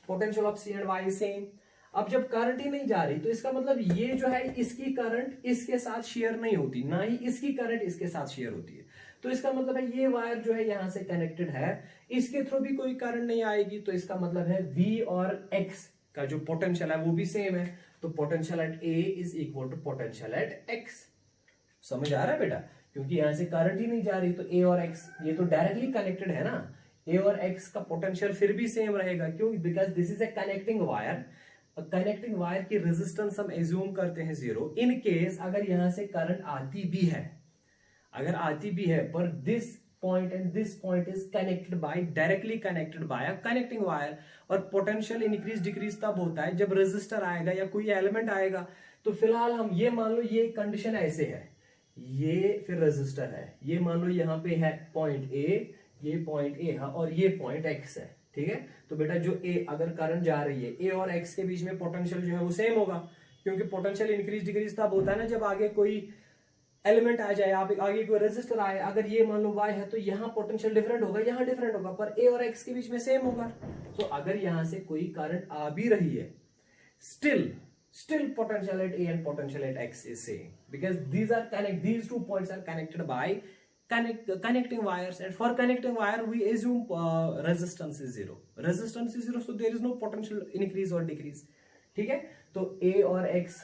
potential of C and Y same. अब जब करंट ही नहीं जा रही तो इसका मतलब ये जो है इसकी करंट इसके साथ शेयर नहीं होती, ना ही इसकी करंट इसके साथ शेयर होती है। तो इसका मतलब है ये वायर जो है यहां से कनेक्टेड है, इसके थ्रू भी कोई करंट नहीं आएगी, तो इसका मतलब है V और X का जो पोटेंशियल है वो भी सेम है। तो potential at A is equal to potential at X। समझ आ रहा है बेटा? क्योंकि यहां से करंट ही नहीं जा रही तो A और X ये तो डायरेक्टली कनेक्टेड है ना, A और X का पोटेंशियल फिर भी सेम रहेगा। क्यों? Because this is A connecting wire. Connecting wire की रेजिस्टेंस हम एज्यूम करते हैं 0। इन केस अगर यहां से करंट आती भी है, अगर आती भी है, पर this point and this point is connected by, directly connected by a connecting wire, और पोटेंशियल इंक्रीज डिक्रीज तब होता है जब रेजिस्टर आएगा या कोई एलिमेंट आएगा। तो फिलहाल हम ये मान लो ये कंडीशन ऐसे है, ये फिर रेजिस्टर है, ये मान लो यहाँ पे है पॉइंट ए, ये पॉइंट ए है और ये पॉइंट एक्स है, ठीक है। तो बेटा जो ए अगर करंट जा रही है, ए और एक्स के बीच में पोटेंशियल जो है वो सेम होगा, क्योंकि पोटेंशियल इंक्रीज डिक्रीज तब होता है ना जब आगे कोई एलिमेंट आ जाए, आप आगे कोई रेजिस्टर आए, अगर ये मान लो वाई है तो यहाँ पोटेंशियल डिफरेंट होगा, यहाँ डिफरेंट होगा, पर ए और एक्स के बीच में सेम होगा। तो अगर यहां से कोई करंट आ भी रही है, still potential at A and potential at X is same, because these 2 points are connected by connecting wires, and for connecting wire we assume resistance is 0, so there is no potential increase or decrease, ठीक है। तो A और X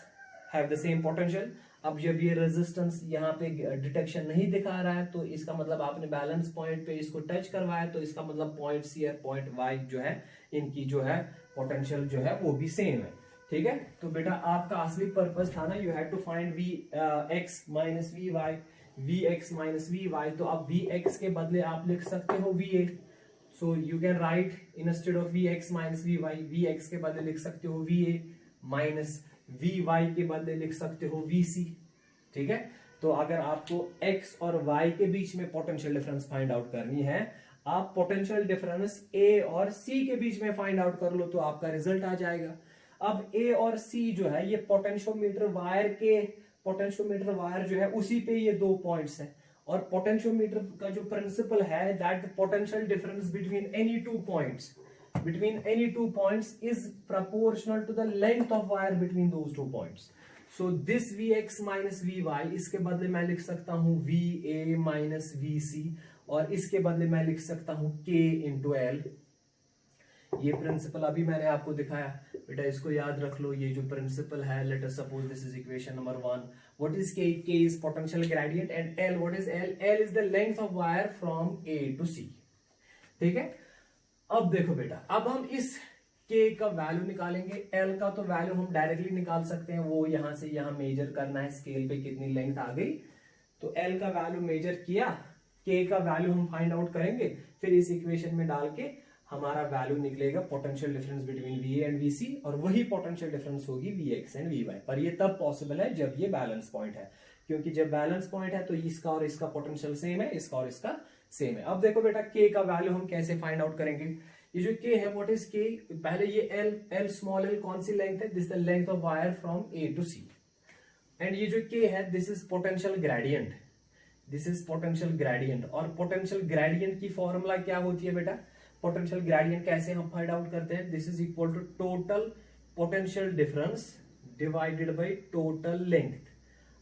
have the same potential। अब जब ये resistance यहाँ पे detection नहीं दिखा रहा है तो इसका मतलब आपने बैलेंस पॉइंट पे इसको टच करवाया, तो इसका मतलब पॉइंट C और पॉइंट Y जो है इनकी जो है पोटेंशियल जो है वो भी सेम है, ठीक है। तो बेटा आपका असली पर्पस था ना, you have to find Vx minus Vy, Vx minus Vy। तो अब Vx के बदले आप लिख सकते हो Va, so you can write instead of Vx minus Vy, Vx के बदले लिख सकते हो Va माइनस Vy के बदले लिख सकते हो Vc, ठीक है। तो अगर आपको x और y के बीच में पोटेंशियल डिफरेंस फाइंड आउट करनी है, आप पोटेंशियल डिफरेंस A और C के बीच में फाइंड आउट कर लो तो आपका रिजल्ट आ जाएगा। अब A और C जो है ये पोटेंशियोमीटर वायर जो है उसी पे ये 2 पॉइंट्स हैं, और पोटेंशियोमीटर का जो प्रिंसिपल है that the potential difference between any two points is proportional to the length of wire between those 2 points. So this Vx minus Vy, इसके बदले मैं लिख सकता हूं Va minus Vc, और इसके बदले मैं लिख सकता हूं K into L। ये प्रिंसिपल अभी मैंने आपको दिखाया बेटा, इसको याद रख लो। ये जो प्रिंसिपल है, let us suppose this is equation number 1। What is K? K is potential gradient, and L, what is L? L is the length of wire from A to C, ठीक है। अब देखो बेटा, अब हम इस K का वैल्यू निकालेंगे, L का तो वैल्यू हम डायरेक्टली निकाल सकते हैं, वो यहां से यहां मेजर करना है स्केल पे कितनी लेंथ आ गई, तो L का वैल्यू मेजर किया, K का वैल्यू हम फाइंड आउट करेंगे, फिर इस इक्वेशन में डाल के हमारा वैल्यू निकलेगा potential difference between Va and Vc, और वही पोटेंशियल डिफरेंस होगी Vx एंड Vy। पर ये तब पॉसिबल है जब ये बैलेंस पॉइंट है, क्योंकि जब बैलेंस पॉइंट है तो इसका और इसका पोटेंशियल सेम है, इसका और इसका सेम है। अब देखो बेटा K का वैल्यू हम कैसे फाइंड आउट करेंगे। ये जो K है, व्हाट इज K? पहले ये L स्मॉल l कौन सी लेंथ है? This the length of wire from A to C, and ये जो K है दिस इज पोटेंशियल ग्रेडियंट, और पोटेंशियल ग्रेडियंट की फॉर्मूला क्या होती है बेटा? पोटेंशियल ग्रेडियंट कैसे हम फाइंड आउट करते हैं? This is equal to total potential difference divided by total length.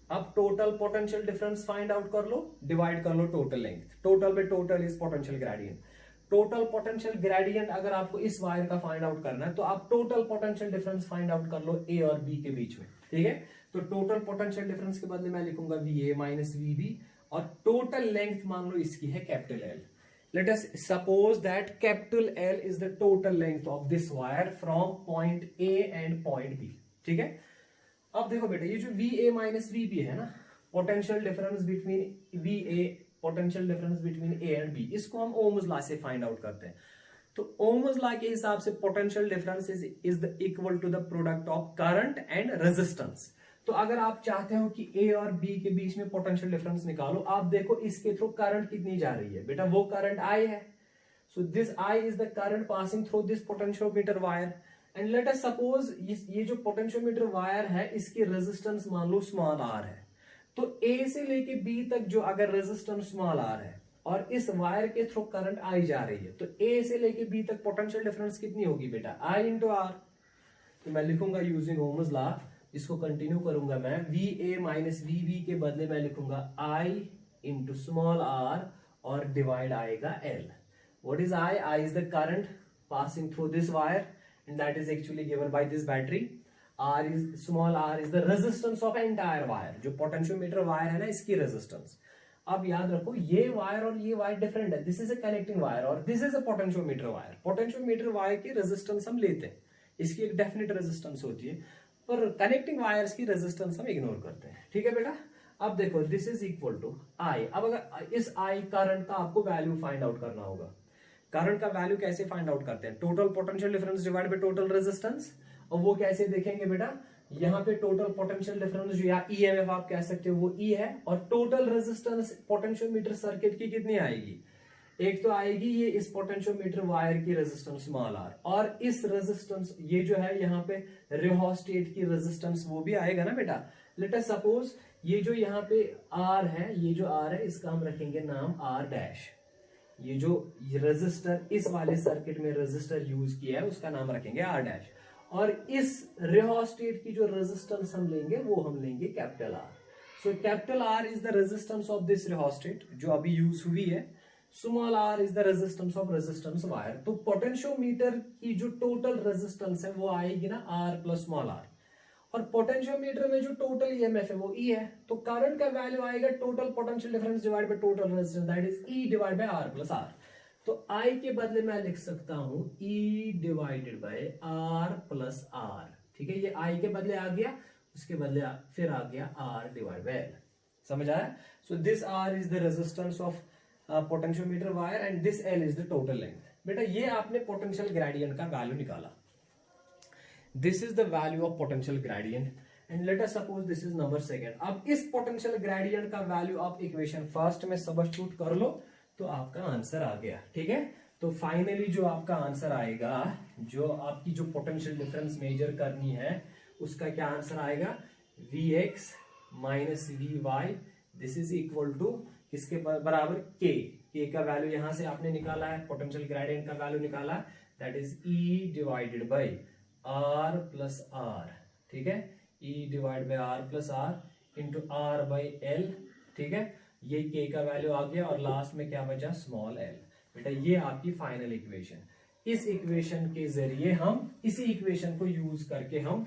अब total potential difference find out कर लो, डिवाइड कर लो total length, total by total is potential gradient. Total potential gradient अगर आपको इस वायर का फाइंड आउट करना है तो आप total potential difference find out कर लो A और B के बीच में, ठीक है। तो टोटल पोटेंशियल डिफरेंस के बदले मैं लिखूंगा Va माइनस Vb, और टोटल लेंथ मान लो इसकी है capital L। Let us suppose that capital L is the total length of this wire from point A and point B, ठीक है। अब देखो बेटा, ये जो Va माइनस Vb है ना, potential difference between A and B, इसको हम ओम्स लॉ से फाइंड आउट करते हैं। तो ओम्स लॉ के हिसाब से potential difference is the equal to the product of current and resistance. तो अगर आप चाहते हो कि ए और बी के बीच में पोटेंशियल डिफरेंस निकालो, आप देखो इसके थ्रू करंट कितनी जा रही है बेटा, वो करंट आई है. सो this I is the current passing through this potentiometer wire. And let us suppose ये जो पोटेंशियोमीटर वायर है इसकी रेजिस्टेंस मान लो स्मॉल आर है. तो ए से लेके बी तक जो अगर रेजिस्टेंस स्मॉल आर है और इस वायर के थ्रू करंट आई जा रही है, तो ए से लेके बी तक पोटेंशियल डिफरेंस कितनी होगी बेटा, आई इंटू आर. तो मैं लिखूंगा यूजिंग ओम्स लॉ, इसको कंटिन्यू करूंगा मैं. V A minus V B के बदले मैं लिखूंगा आई इंटू स्मॉल आर और डिवाइड आएगा L. What is I? I is the current passing through this wire and that is actually given by this battery. R is small r is the resistance of entire wire. जो potentiometer wire है ना इसकी resistance. अब याद रखो ये wire और ये वायर डिफरेंट है. This is a connecting wire और this is a potentiometer wire. Potentiometer wire की रेजिस्टेंस हम लेते हैं, इसकी एक डेफिनेट रेजिस्टेंस होती है, पर कनेक्टिंग वायर्स की रेजिस्टेंस हम इग्नोर करते हैं. ठीक है बेटा. अब देखो दिस इज इक्वल टू आई. अब अगर इस आई करंट का आपको वैल्यू फाइंड आउट करना होगा. करंट का वैल्यू कैसे फाइंड आउट करते हैं? Total potential difference divide by total resistance. और वो कैसे देखेंगे बेटा, यहाँ पे टोटल पोटेंशियल डिफरेंस जो या ईएमएफ आप कह सकते हो वो ई है, और टोटल रेजिस्टेंस पोटेंशियोमीटर सर्किट की कितनी आएगी? एक तो आएगी ये इस पोटेंशियोमीटर वायर की रेजिस्टेंस स्मॉल आर, और इस रेजिस्टेंस ये जो है यहाँ पे रिहोस्टेट की रेजिस्टेंस वो भी आएगा ना बेटा. लेट अस सपोज ये जो यहाँ पे आर है, ये जो आर है इसका हम रखेंगे नाम आर डैश. ये जो रेजिस्टर इस वाले सर्किट में रेजिस्टर यूज किया है उसका नाम रखेंगे आर डैश, और इस रिहोस्टेट की जो रेजिस्टेंस हम लेंगे वो हम लेंगे capital R. So capital R is the resistance of this rheostat जो अभी यूज हुई है. Small R is the resistance of resistance wire. तो पोटेंशियोमीटर की जो टोटल रेजिस्टेंस है वो आएगी ना आर प्लस स्मॉल आर, और पोटेंशियोमीटर में जो टोटल ईएमएफ है वो ई है. तो करंट का वैल्यू आएगा total potential difference divide by total resistance, that is E divide by R plus R. तो I के बदले मैं लिख सकता हूं E divided by R plus R. ठीक है, ये I के बदले आ गया, उसके बदले फिर आ गया R डिवाइड बाय L. समझ आया? So this R is the resistance of potentiometer wire and this L is the total length. बेटा ये आपने पोटेंशियल ग्रेडियंट का वैल्यू निकाला. This is the value of potential gradient and let us suppose this is number second. अब इस potential gradient का value आप equation first में सब्स्टिट्यूट कर लो तो आपका आंसर आ गया. ठीक है, तो फाइनली जो आपका आंसर आएगा, जो आपकी जो पोटेंशियल डिफरेंस मेजर करनी है उसका क्या आंसर आएगा? Vx minus Vy. This is equal to किसके बराबर? K का वैल्यू यहां से आपने निकाला है, पोटेंशियल ग्रेडियंट का वैल्यू निकाला, that is E divided by R plus R. ठीक है, E divide by R plus R into R by L. ठीक है, ये K का वैल्यू आ गया और लास्ट में क्या बचा? Small l. बेटा ये आपकी फाइनल इक्वेशन. इस इक्वेशन के जरिए हम, इसी इक्वेशन को यूज करके हम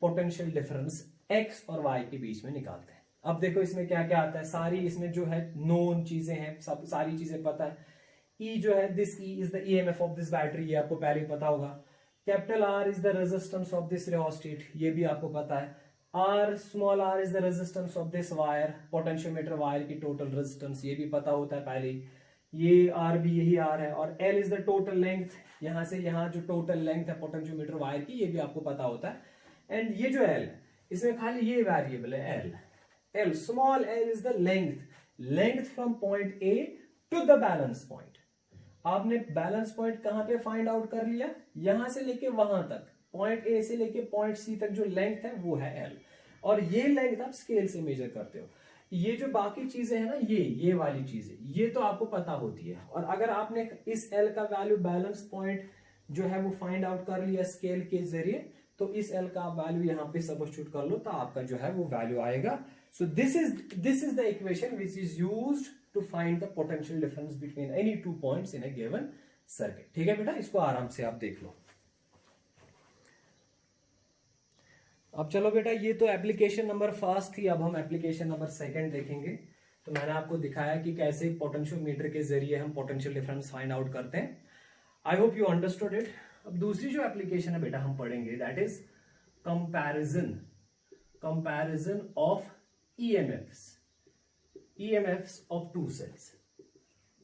पोटेंशियल डिफरेंस x और y के बीच में निकालते हैं. अब देखो इसमें क्या क्या आता है, सारी इसमें जो है नोन चीजें हैं, सब सारी चीजें पता है. E जो है, this E is the EMF of this battery, ये आपको पहले ही पता होगा. Capital R is the resistance of this rheostat, ये भी आपको पता है. R small r is the resistance of this wire, potentiometer wire की टोटल रेजिस्टेंस, ये भी पता होता है पहले. ये R भी यही R है, और L is the total length, यहां से यहां जो टोटल लेंथ है पोटेंशियोमीटर वायर की, ये भी आपको पता होता है. एंड ये जो L इसमें खाली ये वेरिएबल है L. Small l is the length from point A to the balance point. आपने बैलेंस पॉइंट कहां पे फाइंड आउट कर लिया? यहां से लेके वहां तक, पॉइंट ए से लेके पॉइंट सी तक जो लेंथ है वो है एल, और ये लेंथ आप स्केल से मेजर करते हो. ये जो बाकी चीजें हैं ना, ये वाली चीजें, ये तो आपको पता होती है. और अगर आपने इस एल का वैल्यू बैलेंस पॉइंट जो है वो फाइंड आउट कर लिया स्केल के जरिए, तो इस एल का वैल्यू यहाँ पे सब्स्टिट्यूट कर लो तो आपका जो है वो वैल्यू आएगा. So this is the equation which is used to find the potential difference between any two points in a given circuit. ठीक है बेटा, इसको आराम से आप देख लो. अब चलो बेटा, ये तो एप्लीकेशन नंबर फर्स्ट थी, अब हम एप्लीकेशन नंबर सेकंड देखेंगे. तो मैंने आपको दिखाया कि कैसे पोटेंशियोमीटर के जरिए हम पोटेंशियल डिफरेंस फाइंड आउट करते हैं. I hope you understood it. अब दूसरी जो एप्लीकेशन है बेटा हम पढ़ेंगे, that is comparison of EMFs of two cells.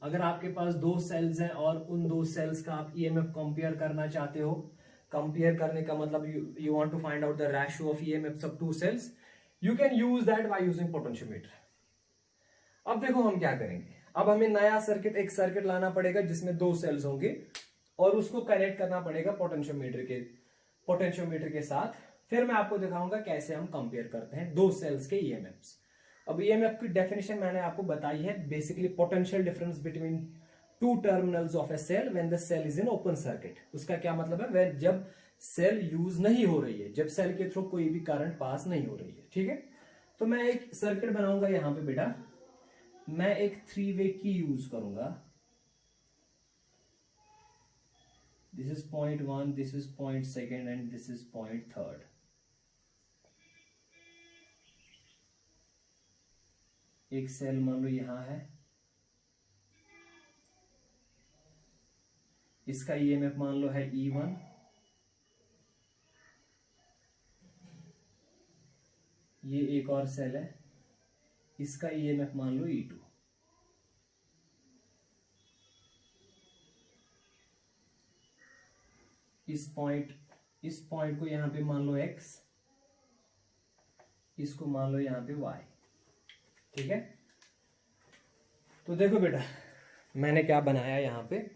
अगर आपके पास दो सेल्स हैं और उन दो सेल्स का आप ईएमएफ कंपेयर करना चाहते हो, कंपेयर करने का मतलब you want to find out the ratio of EMFs of two cells, you can use that by using potentiometer. अब देखो हम क्या करेंगे, अब हमें नया सर्किट, एक सर्किट लाना पड़ेगा जिसमें 2 सेल्स होंगे और उसको कनेक्ट करना पड़ेगा पोटेंशियोमीटर के साथ। फिर मैं आपको दिखाऊंगा कैसे हम कंपेयर करते हैं 2 सेल्स के ईएमएफ्स। अब ईएमएफ की डेफिनेशन मैंने आपको बताई है, basically potential difference between 2 terminals of a cell when the cell is in open circuit. उसका क्या मतलब है, वह जब सेल यूज नहीं हो रही है, जब सेल के थ्रू कोई भी करंट पास नहीं हो रही है। ठीक है, तो मैं एक सर्किट बनाऊंगा यहां पे बेटा, मैं एक 3 वे की यूज करूंगा। This is 0.1, this is 0.2 and this is 0.3। एक सेल मान लो यहां है, इसका ईएमएफ मान लो है E1, ये एक और सेल है, इसका ईएमएफ मान लो E2। इस पॉइंट को यहां पे मान लो X, इसको मान लो यहां पे Y। ठीक है, तो देखो बेटा मैंने क्या बनाया, यहां पे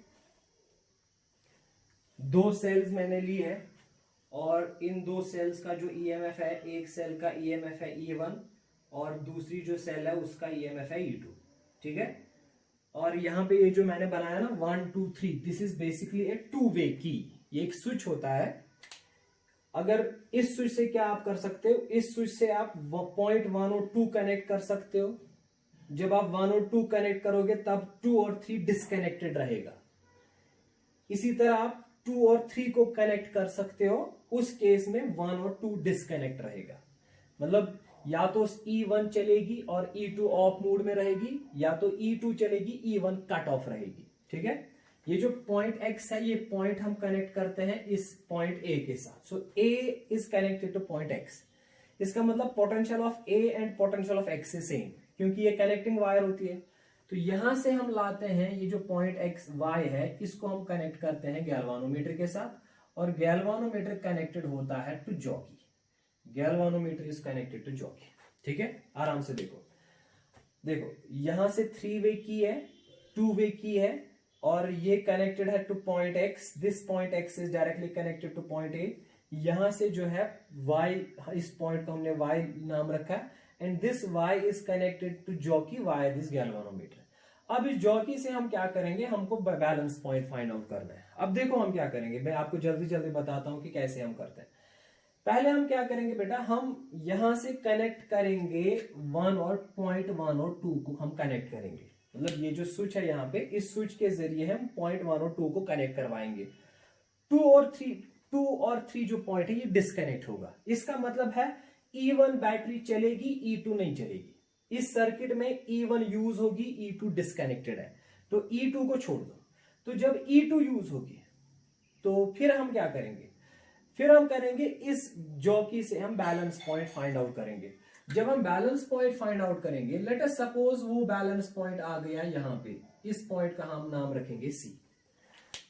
2 सेल्स मैंने ली है और इन 2 सेल्स का जो ईएमएफ है, एक सेल का ईएमएफ है E1 और दूसरी जो सेल है उसका ईएमएफ है E2। ठीक है, और यहां पे ये जो मैंने बनाया ना 1 2 3, दिस इज बेसिकली ए 2 वे की। ये एक स्विच होता है, अगर इस स्विच से क्या आप कर सकते हो, इस स्विच से आप 0.1 और 2 कनेक्ट कर सकते हो। जब आप 1 और 2 कनेक्ट करोगे तब 2 और 3 डिस्कनेक्टेड रहेगा। इसी तरह आप 2 और 3 को कनेक्ट कर सकते हो, उस केस में 1 और 2 डिस्कनेक्ट रहेगा। मतलब या तो E1 चलेगी और E2 ऑफ मोड में रहेगी, या तो E2 चलेगी, E1 कट ऑफ रहेगी। ठीक है, ये जो पॉइंट X है, ये पॉइंट हम कनेक्ट करते हैं इस पॉइंट A के साथ। सो A is connected two point X। इसका मतलब potential of A and potential of X is same, क्योंकि ये कनेक्टिंग वायर होती है। तो यहां से हम लाते हैं ये जो पॉइंट X Y है, इसको हम कनेक्ट करते हैं गैल्वानोमीटर के साथ, और गैल्वानोमीटर कनेक्टेड होता है to jockey. Galvanometer is connected to jockey. ठीक है, आराम से देखो यहां से 3 वे की है, 2 वे की है, और ये कनेक्टेड है two point X। This point X is directly connected two point A। यहां से जो है Y, इस पॉइंट को हमने Y नाम रखा है, and this Y is connected to jockey via this galvanometer. अब इस जॉकी से हम क्या करेंगे, हमको बैलेंस पॉइंट फाइंड आउट करना है। अब देखो हम क्या करेंगे, मैं आपको जल्दी जल्दी बताता हूं कि कैसे हम करते हैं। पहले हम क्या करेंगे बेटा, हम यहां से कनेक्ट करेंगे 1 और 0.1 और 2 को हम कनेक्ट करेंगे। मतलब ये जो स्विच है यहाँ पे, इस स्विच के जरिए हम 0.1 और 2 को कनेक्ट करवाएंगे। 2 और 3 जो पॉइंट है ये डिस्कनेक्ट होगा। इसका मतलब है E1 बैटरी चलेगी, E2 नहीं चलेगी। इस सर्किट में E1 यूज होगी, E2 डिस्कनेक्टेड है, तो E2 को छोड़ दो। तो जब E2 यूज होगी तो फिर हम क्या करेंगे, फिर हम करेंगे इस जॉकी से हम बैलेंस पॉइंट फाइंड आउट करेंगे। जब हम बैलेंस पॉइंट फाइंड आउट करेंगे, लेट अस सपोज वो बैलेंस पॉइंट आ गया यहां पे, इस पॉइंट का हम नाम रखेंगे C।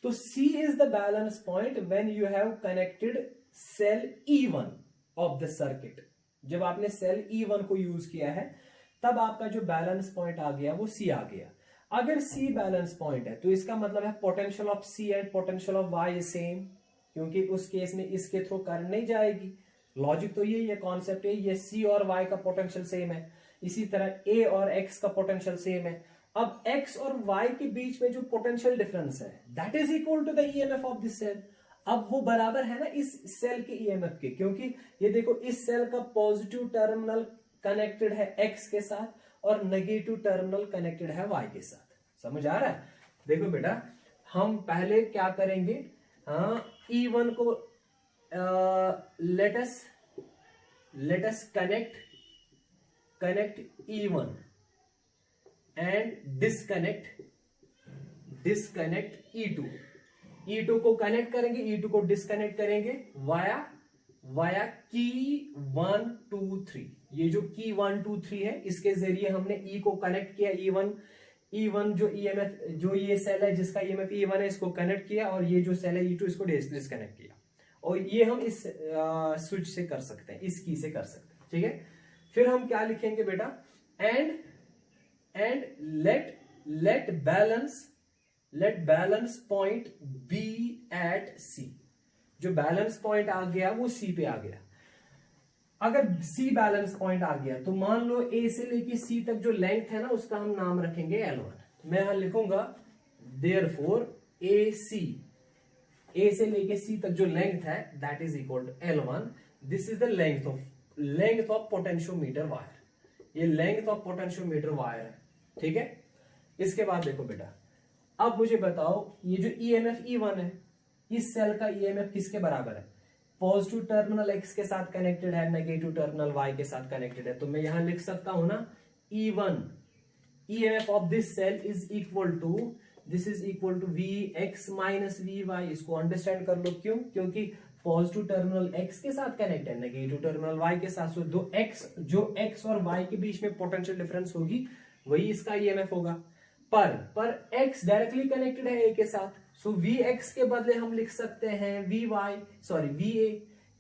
तो C is the balance point when you have connected cell E1 of the circuit. जब आपने सेल E1 को यूज किया है तब आपका जो बैलेंस पॉइंट आ गया वो C आ गया। अगर C बैलेंस पॉइंट है तो इसका मतलब है potential of C and potential of Y is same, क्योंकि उस केस में इसके थ्रू करंट नहीं जाएगी। लॉजिक तो ये कॉन्सेप्ट है, ये C और Y का पोटेंशियल सेम है, इसी तरह A और X का पोटेंशियल सेम है। अब X और Y के बीच में जो पोटेंशियल डिफरेंस है that is equal to the EMF of this cell. अब वो बराबर है ना इस सेल के ईएमएफ के, क्योंकि ये देखो इस सेल का पॉजिटिव टर्मिनल कनेक्टेड है X के साथ और नेगेटिव टर्मिनल कनेक्टेड है Y के साथ। समझ आ रहा है? देखो बेटा हम पहले क्या करेंगे, E1 को let us connect E1 and disconnect E2। E2 को कनेक्ट करेंगे, E2 को डिस्कनेक्ट करेंगे वाया की 1 2 3। ये जो की 1 2 3 है इसके जरिए हमने E को कनेक्ट किया। E1 जो ईएमएफ, जो ये सेल है जिसका ईएमएफ E1 है इसको कनेक्ट किया, और ये जो सेल है E2 इसको डिस्कनेक्ट किया। और ये हम इस स्विच से कर सकते हैं, इस की से कर सकते हैं। ठीक है, फिर हम क्या लिखेंगे बेटा, and let balance point B at C. जो बैलेंस पॉइंट आ गया वो सी पे आ गया। अगर सी बैलेंस पॉइंट आ गया तो मान लो ए से लेके सी तक जो लेंथ है ना उसका हम नाम रखेंगे L1। मैं यहां लिखूंगा देयरफॉर ए से लेके सी तक जो लेंथ है that is equal to L1। This is the length of potentiometer wire. ये लेंथ ऑफ पोटेंशियोमीटर वायर है, ठीक है। इसके बाद देखो बेटा, अब मुझे बताओ ये जो EMF E1 है, इस सेल का EMF किसके बराबर है? पॉजिटिव टर्मिनल X के साथ कनेक्टेड है, नेगेटिव टर्मिनल Y के साथ कनेक्टेड है। तो मैं यहां लिख सकता हूं ना E1 EMF of this cell is equal to Vx minus Vy। इसको अंडरस्टैंड कर लो, क्यों? क्योंकि पॉजिटिव टर्मिनल X के साथ कनेक्ट है, नेगेटिव टर्मिनल Y के साथ। जो X और Y के बीच में पोटेंशियल डिफरेंस होगी वही इसका EMF होगा। पर X डायरेक्टली कनेक्टेड है A के साथ, सो Vx के बदले हम लिख सकते हैं VA,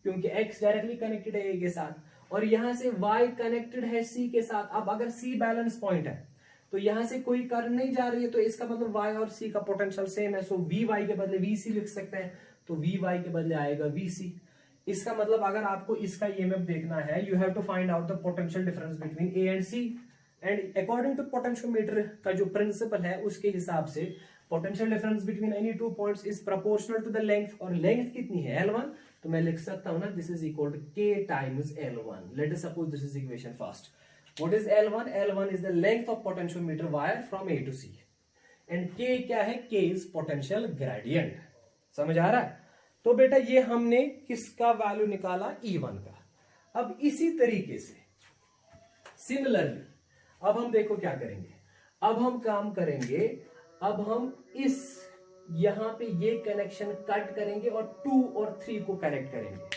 क्योंकि X डायरेक्टली कनेक्टेड है A के साथ और यहां से Y कनेक्टेड है C के साथ। अब अगर C बैलेंस पॉइंट है तो यहां से कोई करंट नहीं जा रही है, तो इसका मतलब Y और C का पोटेंशियल सेम है। सो VY के बदले VC लिख सकते हैं, तो VY के बदले आएगा VC। इसका मतलब अगर आपको इसका EMF देखना है, you have to find out the potential difference between A and C। And according to potentiometer का जो प्रिंसिपल है उसके हिसाब से potential difference between any two points is proportional to the length. और लेंथ कितनी है? L1। तो मैं लिख सकता हूं ना this is equal to K times L1। Let us suppose this is equation first. What is L1? L1 is the length of potentiometer wire from A to C। And K क्या है? K is potential gradient. समझ आ रहा है? तो बेटा ये हमने किसका वैल्यू निकाला? E1 का। अब इसी तरीके से सिमिलरली अब हम देखो क्या करेंगे। अब हम काम करेंगे, अब हम इस यहां पे ये कनेक्शन कट करेंगे और 2 और 3 को कनेक्ट करेंगे।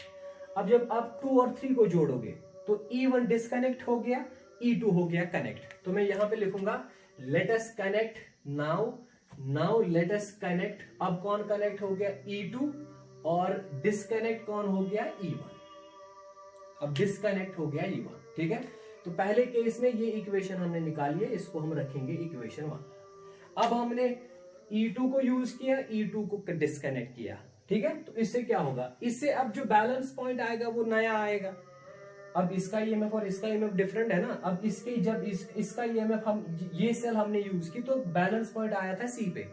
अब जब आप 2 और 3 को जोड़ोगे तो E1 डिस्कनेक्ट हो गया, E2 हो गया कनेक्ट। तो मैं यहां पे लिखूंगा let us connect now let us connect. अब कौन कनेक्ट हो गया? E2। और डिस्कनेक्ट कौन हो गया? E1। अब डिस्कनेक्ट हो गया E1, ठीक है। तो पहले केस में ये इक्वेशन हमने निकाली है, इसको हम रखेंगे इक्वेशन 1। अब हमने E2 को यूज किया, E2 को डिस्कनेक्ट किया, ठीक है। तो इससे क्या होगा? इससे अब जो बैलेंस पॉइंट आएगा वो नया आएगा। अब इसका EMF और इसका EMF डिफरेंट है ना। अब इसके जब इसका EMF हम ये सेल हमने यूज की तो बैलेंस पॉइंट आया था C पे।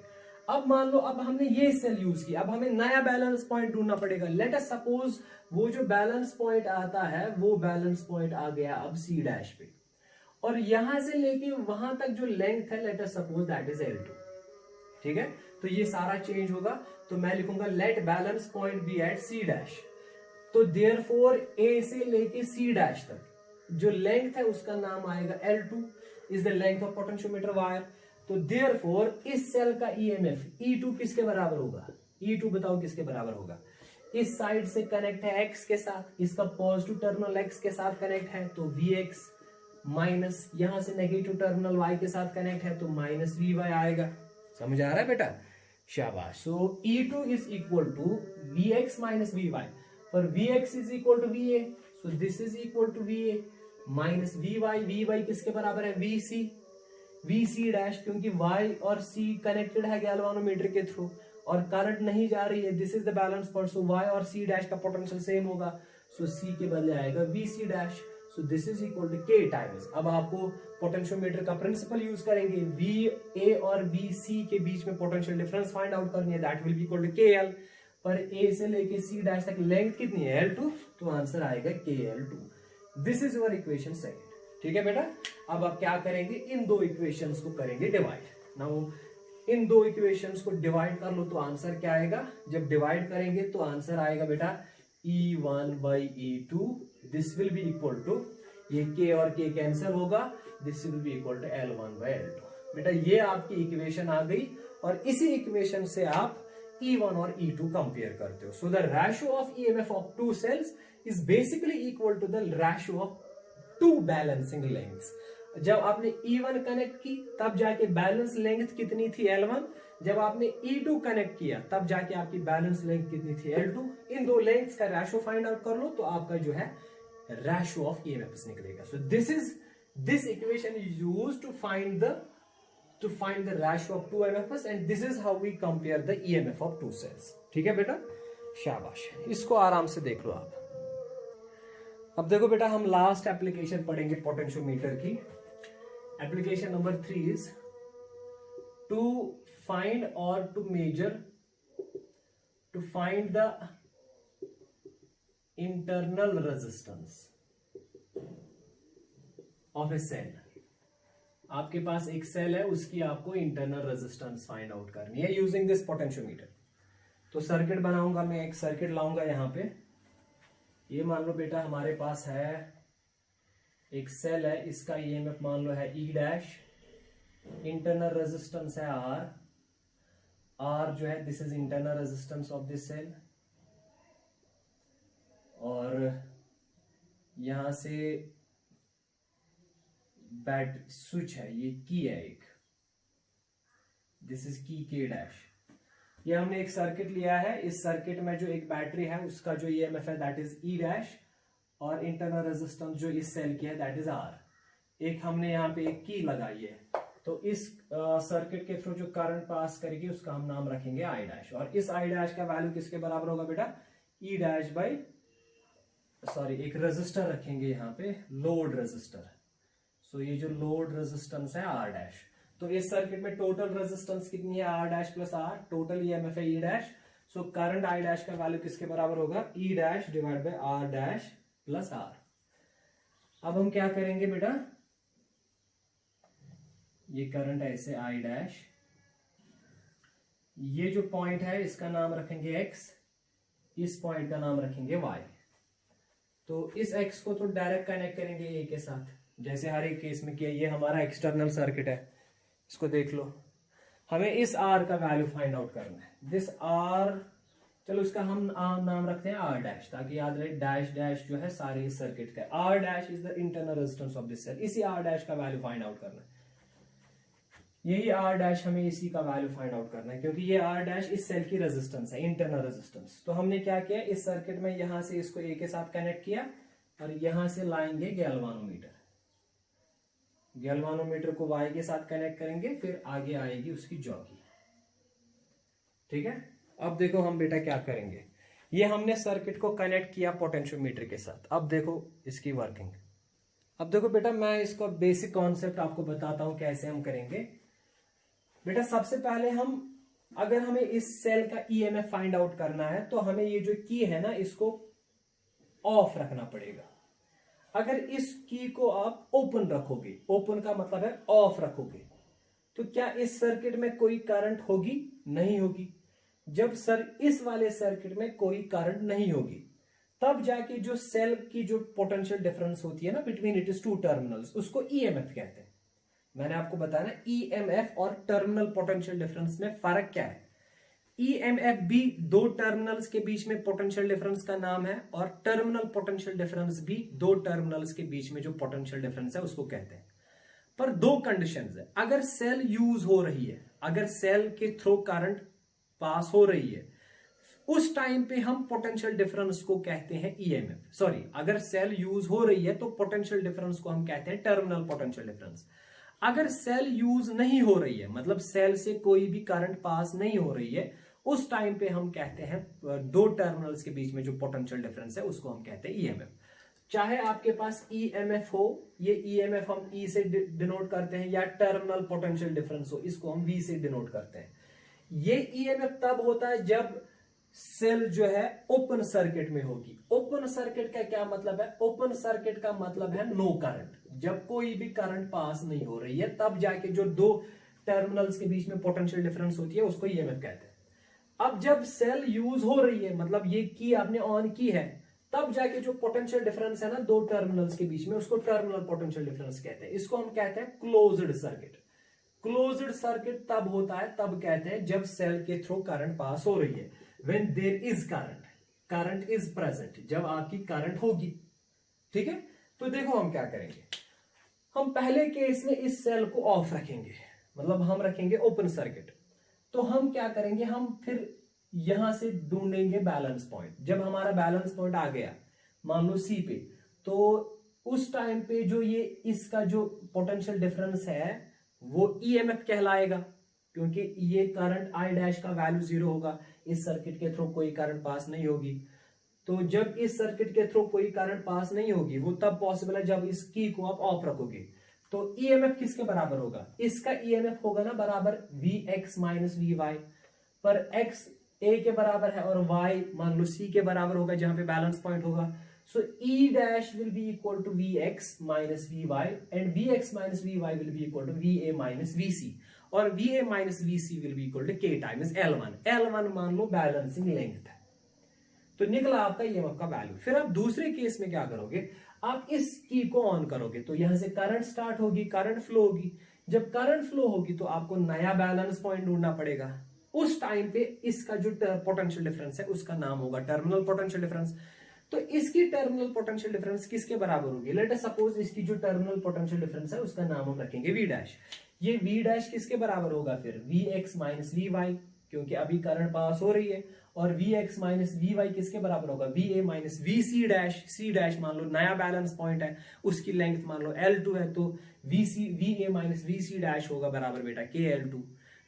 अब मान लो अब हमने ये सेल यूज किया, अब हमें नया बैलेंस पॉइंट ढूंढना पड़ेगा। लेट अस सपोज वो जो बैलेंस पॉइंट आता है वो बैलेंस पॉइंट आ गया अब C डैश पे, और यहां से लेके वहां तक जो लेंथ है let us suppose that is L2, ठीक है। तो ये सारा चेंज होगा। तो मैं लिखूंगा let balance point B at C dash. तो देयरफॉर A से लेके C डैश तक जो लेंथ है उसका नाम आएगा L2 is the length of potentiometer wire. तो देयरफॉर इस सेल का EMF E2 किसके बराबर होगा? E2 बताओ किसके बराबर होगा? इस साइड से कनेक्ट है X के साथ, इसका पॉजिटिव टर्मिनल X के साथ कनेक्ट है तो Vx माइनस यहां से नेगेटिव टर्मिनल Y के साथ कनेक्ट है तो माइनस Vy आएगा। समझ आ रहा है बेटा? शाबाश। So E2 is equal to Vx minus Vy। For Vx is equal to Va, so this is equal to Va minus Vy किसके बराबर है? Vc डैश, क्योंकि Y और C कनेक्टेड है गैल्वानोमीटर के थ्रू और करंट नहीं जा रही है। This is the balance point, so Y और C डैश का पोटेंशियल सेम होगा, सो C के बदले आएगा Vc dash. So this is equal to K times. अब आपको पोटेंशियोमीटर का प्रिंसिपल यूज करेंगे, Va और Vc के बीच में पोटेंशियल डिफरेंस फाइंड आउट करनी है, that will be equal to KL। पर A से लेके C डैश तक लेंथ कितनी है? L2, तो आंसर आएगा KL2। This is your equation second, ठीक है बेटा। अब आप क्या करेंगे? इन दो इक्वेशंस को करेंगे डिवाइड। नाउ इन दो इक्वेशंस को डिवाइड कर लो तो आंसर क्या आएगा? जब डिवाइड करेंगे तो आंसर आएगा बेटा E1 by E2। This will be equal to, ये K और K कैंसिल होगा, this will be equal to L1 by L2। बेटा ये आपकी इक्वेशन आ गई और इसी इक्वेशन से आप E1 और E2 कंपेयर करते हो। So the ratio of EMF of two cells is basically equal to the ratio of two balancing lengths. जब आपने E1 कनेक्ट की तब जाके बैलेंस लेंथ कितनी थी? L1। जब आपने E2 कनेक्ट किया तब जाके आपकी बैलेंस लेंथ कितनी थी? L2। इन दो लेंथ्स का रेशियो फाइंड आउट कर लो तो आपका जो है रेशियो ऑफ EMFs निकलेगा. So this equation is used to find the ratio of two EMFs and this is how we compare the EMF of two cells. ठीक है बेटा, शाबाश. इसको आराम से देख लो आप. अब देखो बेटा, हम लास्ट एप्लीकेशन पढ़ेंगे पोटेंशियोमीटर की. Application number 3 is to find और to measure, to find the internal resistance of a cell. आपके पास एक सेल है, उसकी आपको इंटरनल रेजिस्टेंस फाइंड आउट करनी है यूजिंग दिस पोटेंशियोमीटर. तो सर्किट बनाऊंगा मैं, एक सर्किट लाऊंगा यहां पे. ये मान लो बेटा हमारे पास है एक सेल है, इसका EMF मान लो है E डैश, इंटरनल रेजिस्टेंस है R जो है this is internal resistance of this cell. और यहां से बैट स्विच है, ये की है एक, दिस इज की K डैश. ये हमने एक सर्किट लिया है. इस सर्किट में जो एक बैटरी है उसका जो EMF है दैट इज E डैश, और इंटरनल रेजिस्टेंस जो इस सेल की है दैट इज R. एक हमने यहाँ पे एक की लगाई है. तो इस सर्किट के थ्रू जो करंट पास करेगी उसका हम नाम रखेंगे I डैश. और इस I डैश का वैल्यू किसके बराबर होगा बेटा? E डैश बाई, सॉरी एक रेजिस्टर रखेंगे यहाँ पे, लोड रेजिस्टर. सो ये जो लोड रेजिस्टेंस है R डैश. तो इस सर्किट में टोटल रेजिस्टेंस कितनी है? R dash plus R. Total EMF है E dash. So current I dash का वैल्यू किसके बराबर होगा? E dash divide bye R dash plus R. अब हम क्या करेंगे बेटा, ये करंट ऐसे I डैश, ये जो पॉइंट है इसका नाम रखेंगे X, इस पॉइंट का नाम रखेंगे Y. तो इस X को तो डायरेक्ट कनेक्ट करेंगे A के साथ, जैसे हर एक केस में किया. ये हमारा एक्सटर्नल सर्किट है, इसको देख लो. हमें इस R का वैल्यू फाइंड आउट करना है. दिस R, चलो इसका हम नाम रखते हैं R डैश, ताकि याद रहे डैश डैश जो है सारे इस सर्किट का. R dash is the internal resistance of this cell. इसी R डैश का वैल्यू फाइंड आउट करना है. यही R डैश हमें इसी का वैल्यू फाइंड आउट करना है, क्योंकि ये R डैश इस सेल की रेजिस्टेंस है, इंटरनल रेजिस्टेंस. तो हमने क्या किया, इस सर्किट में यहां से इसको A के साथ कनेक्ट किया और यहां से लाएंगे गैल्वानोमीटर. गैल्वानोमीटर को Y के साथ कनेक्ट करेंगे, फिर आगे आएगी उसकी जॉकी. ठीक है. अब देखो हम बेटा क्या करेंगे, ये हमने सर्किट को कनेक्ट किया पोटेंशियोमीटर के साथ. अब देखो इसकी वर्किंग. अब देखो बेटा, मैं इसको बेसिक कॉन्सेप्ट आपको बताता हूं कैसे हम करेंगे. बेटा सबसे पहले अगर हमें इस सेल का EMF फाइंड आउट करना है तो हमें ये जो की है ना, इसको ऑफ रखना पड़ेगा. अगर इस की को आप ओपन रखोगे, ओपन का मतलब है ऑफ रखोगे, तो क्या इस सर्किट में कोई करंट होगी? नहीं होगी. जब इस वाले सर्किट में कोई करंट नहीं होगी, तब जाके जो सेल की जो पोटेंशियल डिफरेंस होती है ना between it is two terminals, उसको EMF कहते हैं. मैंने आपको बताया ना, EMF और टर्मिनल पोटेंशियल डिफरेंस में फर्क क्या है. EMF भी दो टर्मिनल्स के बीच में पोटेंशियल डिफरेंस का नाम है, और टर्मिनल पोटेंशियल डिफरेंस भी दो टर्मिनल्स के बीच में जो पोटेंशियल डिफरेंस है उसको कहते हैं. पर दो कंडीशंस है. अगर सेल यूज हो रही है, अगर सेल के थ्रू करंट पास हो रही है, उस टाइम पे हम पोटेंशियल डिफरेंस को कहते हैं EMF. सॉरी, अगर सेल यूज हो रही है तो पोटेंशियल डिफरेंस को हम कहते हैं टर्मिनल पोटेंशियल डिफरेंस. अगर सेल यूज नहीं हो रही है, मतलब सेल से कोई भी करंट पास नहीं हो रही है, उस टाइम पे हम कहते हैं दो टर्मिनल्स के बीच में जो पोटेंशियल डिफरेंस है उसको हम कहते हैं EMF. चाहे आपके पास EMF हो, ये EMF हम E से डिनोट करते हैं, या टर्मिनल पोटेंशियल डिफरेंस हो, इसको हम V से डिनोट करते हैं. ये EMF तब होता है जब सेल जो है ओपन सर्किट में होगी. ओपन सर्किट का क्या मतलब है? ओपन सर्किट का मतलब है नो करंट. जब कोई भी करंट पास नहीं हो रही है, तब जाके जो दो टर्मिनल्स के बीच में पोटेंशियल डिफरेंस होती है उसको EMF कहते हैं. अब जब सेल यूज हो रही है, मतलब ये की आपने ऑन की है, तब जाके जो पोटेंशियल डिफरेंस है ना दो टर्मिनल्स के बीच में, उसको टर्मिनल पोटेंशियल डिफरेंस कहते हैं. इसको हम कहते हैं क्लोज्ड सर्किट. क्लोज्ड सर्किट तब होता है, तब कहते हैं जब सेल के थ्रू करंट पास हो रही है. When there is current is present, जब आपकी करंट होगी. ठीक है. तो देखो हम क्या करेंगे, हम पहले केस में इस सेल को ऑफ रखेंगे, मतलब हम रखेंगे ओपन सर्किट. तो हम क्या करेंगे, हम फिर यहां से ढूंढेंगे बैलेंस पॉइंट. जब हमारा बैलेंस पॉइंट आ गया मान लो C पे, तो उस टाइम पे जो ये इसका जो पोटेंशियल डिफरेंस है वो ईएमएफ कहलाएगा, क्योंकि ये करंट आई डैश का वैल्यू 0 होगा, इस सर्किट के थ्रू कोई करंट पास नहीं होगी। तो जब इस सर्किट के थ्रू कोई करंट पास नहीं होगी वो तब पॉसिबल है जब इस की को आप ऑफ रखोगे। तो ईएमएफ किसके बराबर होगा, इसका ईएमएफ होगा ना बराबर V X minus V Y, पर एक्स ए के बराबर है और वाई मान लो सी के बराबर होगा जहां पे बैलेंस पॉइंट होगा। So E dash will be equal to V X minus V Y and V X minus V Y will be equal to V A minus V C, और V A minus V C will be equal to K times L1। L1 मान लो balancing length है, तो निकला आपका EMF का value. फिर आप दूसरे केस में क्या करोगे, आप इस की को ऑन करोगे तो यहां से करंट स्टार्ट होगी, करंट फ्लो होगी। जब करंट फ्लो होगी तो आपको नया बैलेंस पॉइंट ढूंढना पड़ेगा। उस टाइम पे इसका जो पोटेंशियल डिफरेंस है उसका नाम होगा टर्मिनल पोटेंशियल डिफरेंस। तो इसकी टर्मिनल पोटेंशियल डिफरेंस किसके बराबर होगी, लेट अस सपोज इसकी जो टर्मिनल पोटेंशियल डिफरेंस है उसका नाम हम रखेंगे वी डैश। ये वी डैश किसके बराबर होगा फिर, V X minus V Y, क्योंकि अभी करंट पास हो रही है, और V X minus V Y किसके बराबर होगा, V A minus V C dash. C dash मान लो नया बैलेंस पॉइंट है, उसकी लेंथ मान लो L2 है, तो V A minus V C dash होगा बराबर बेटा के L2।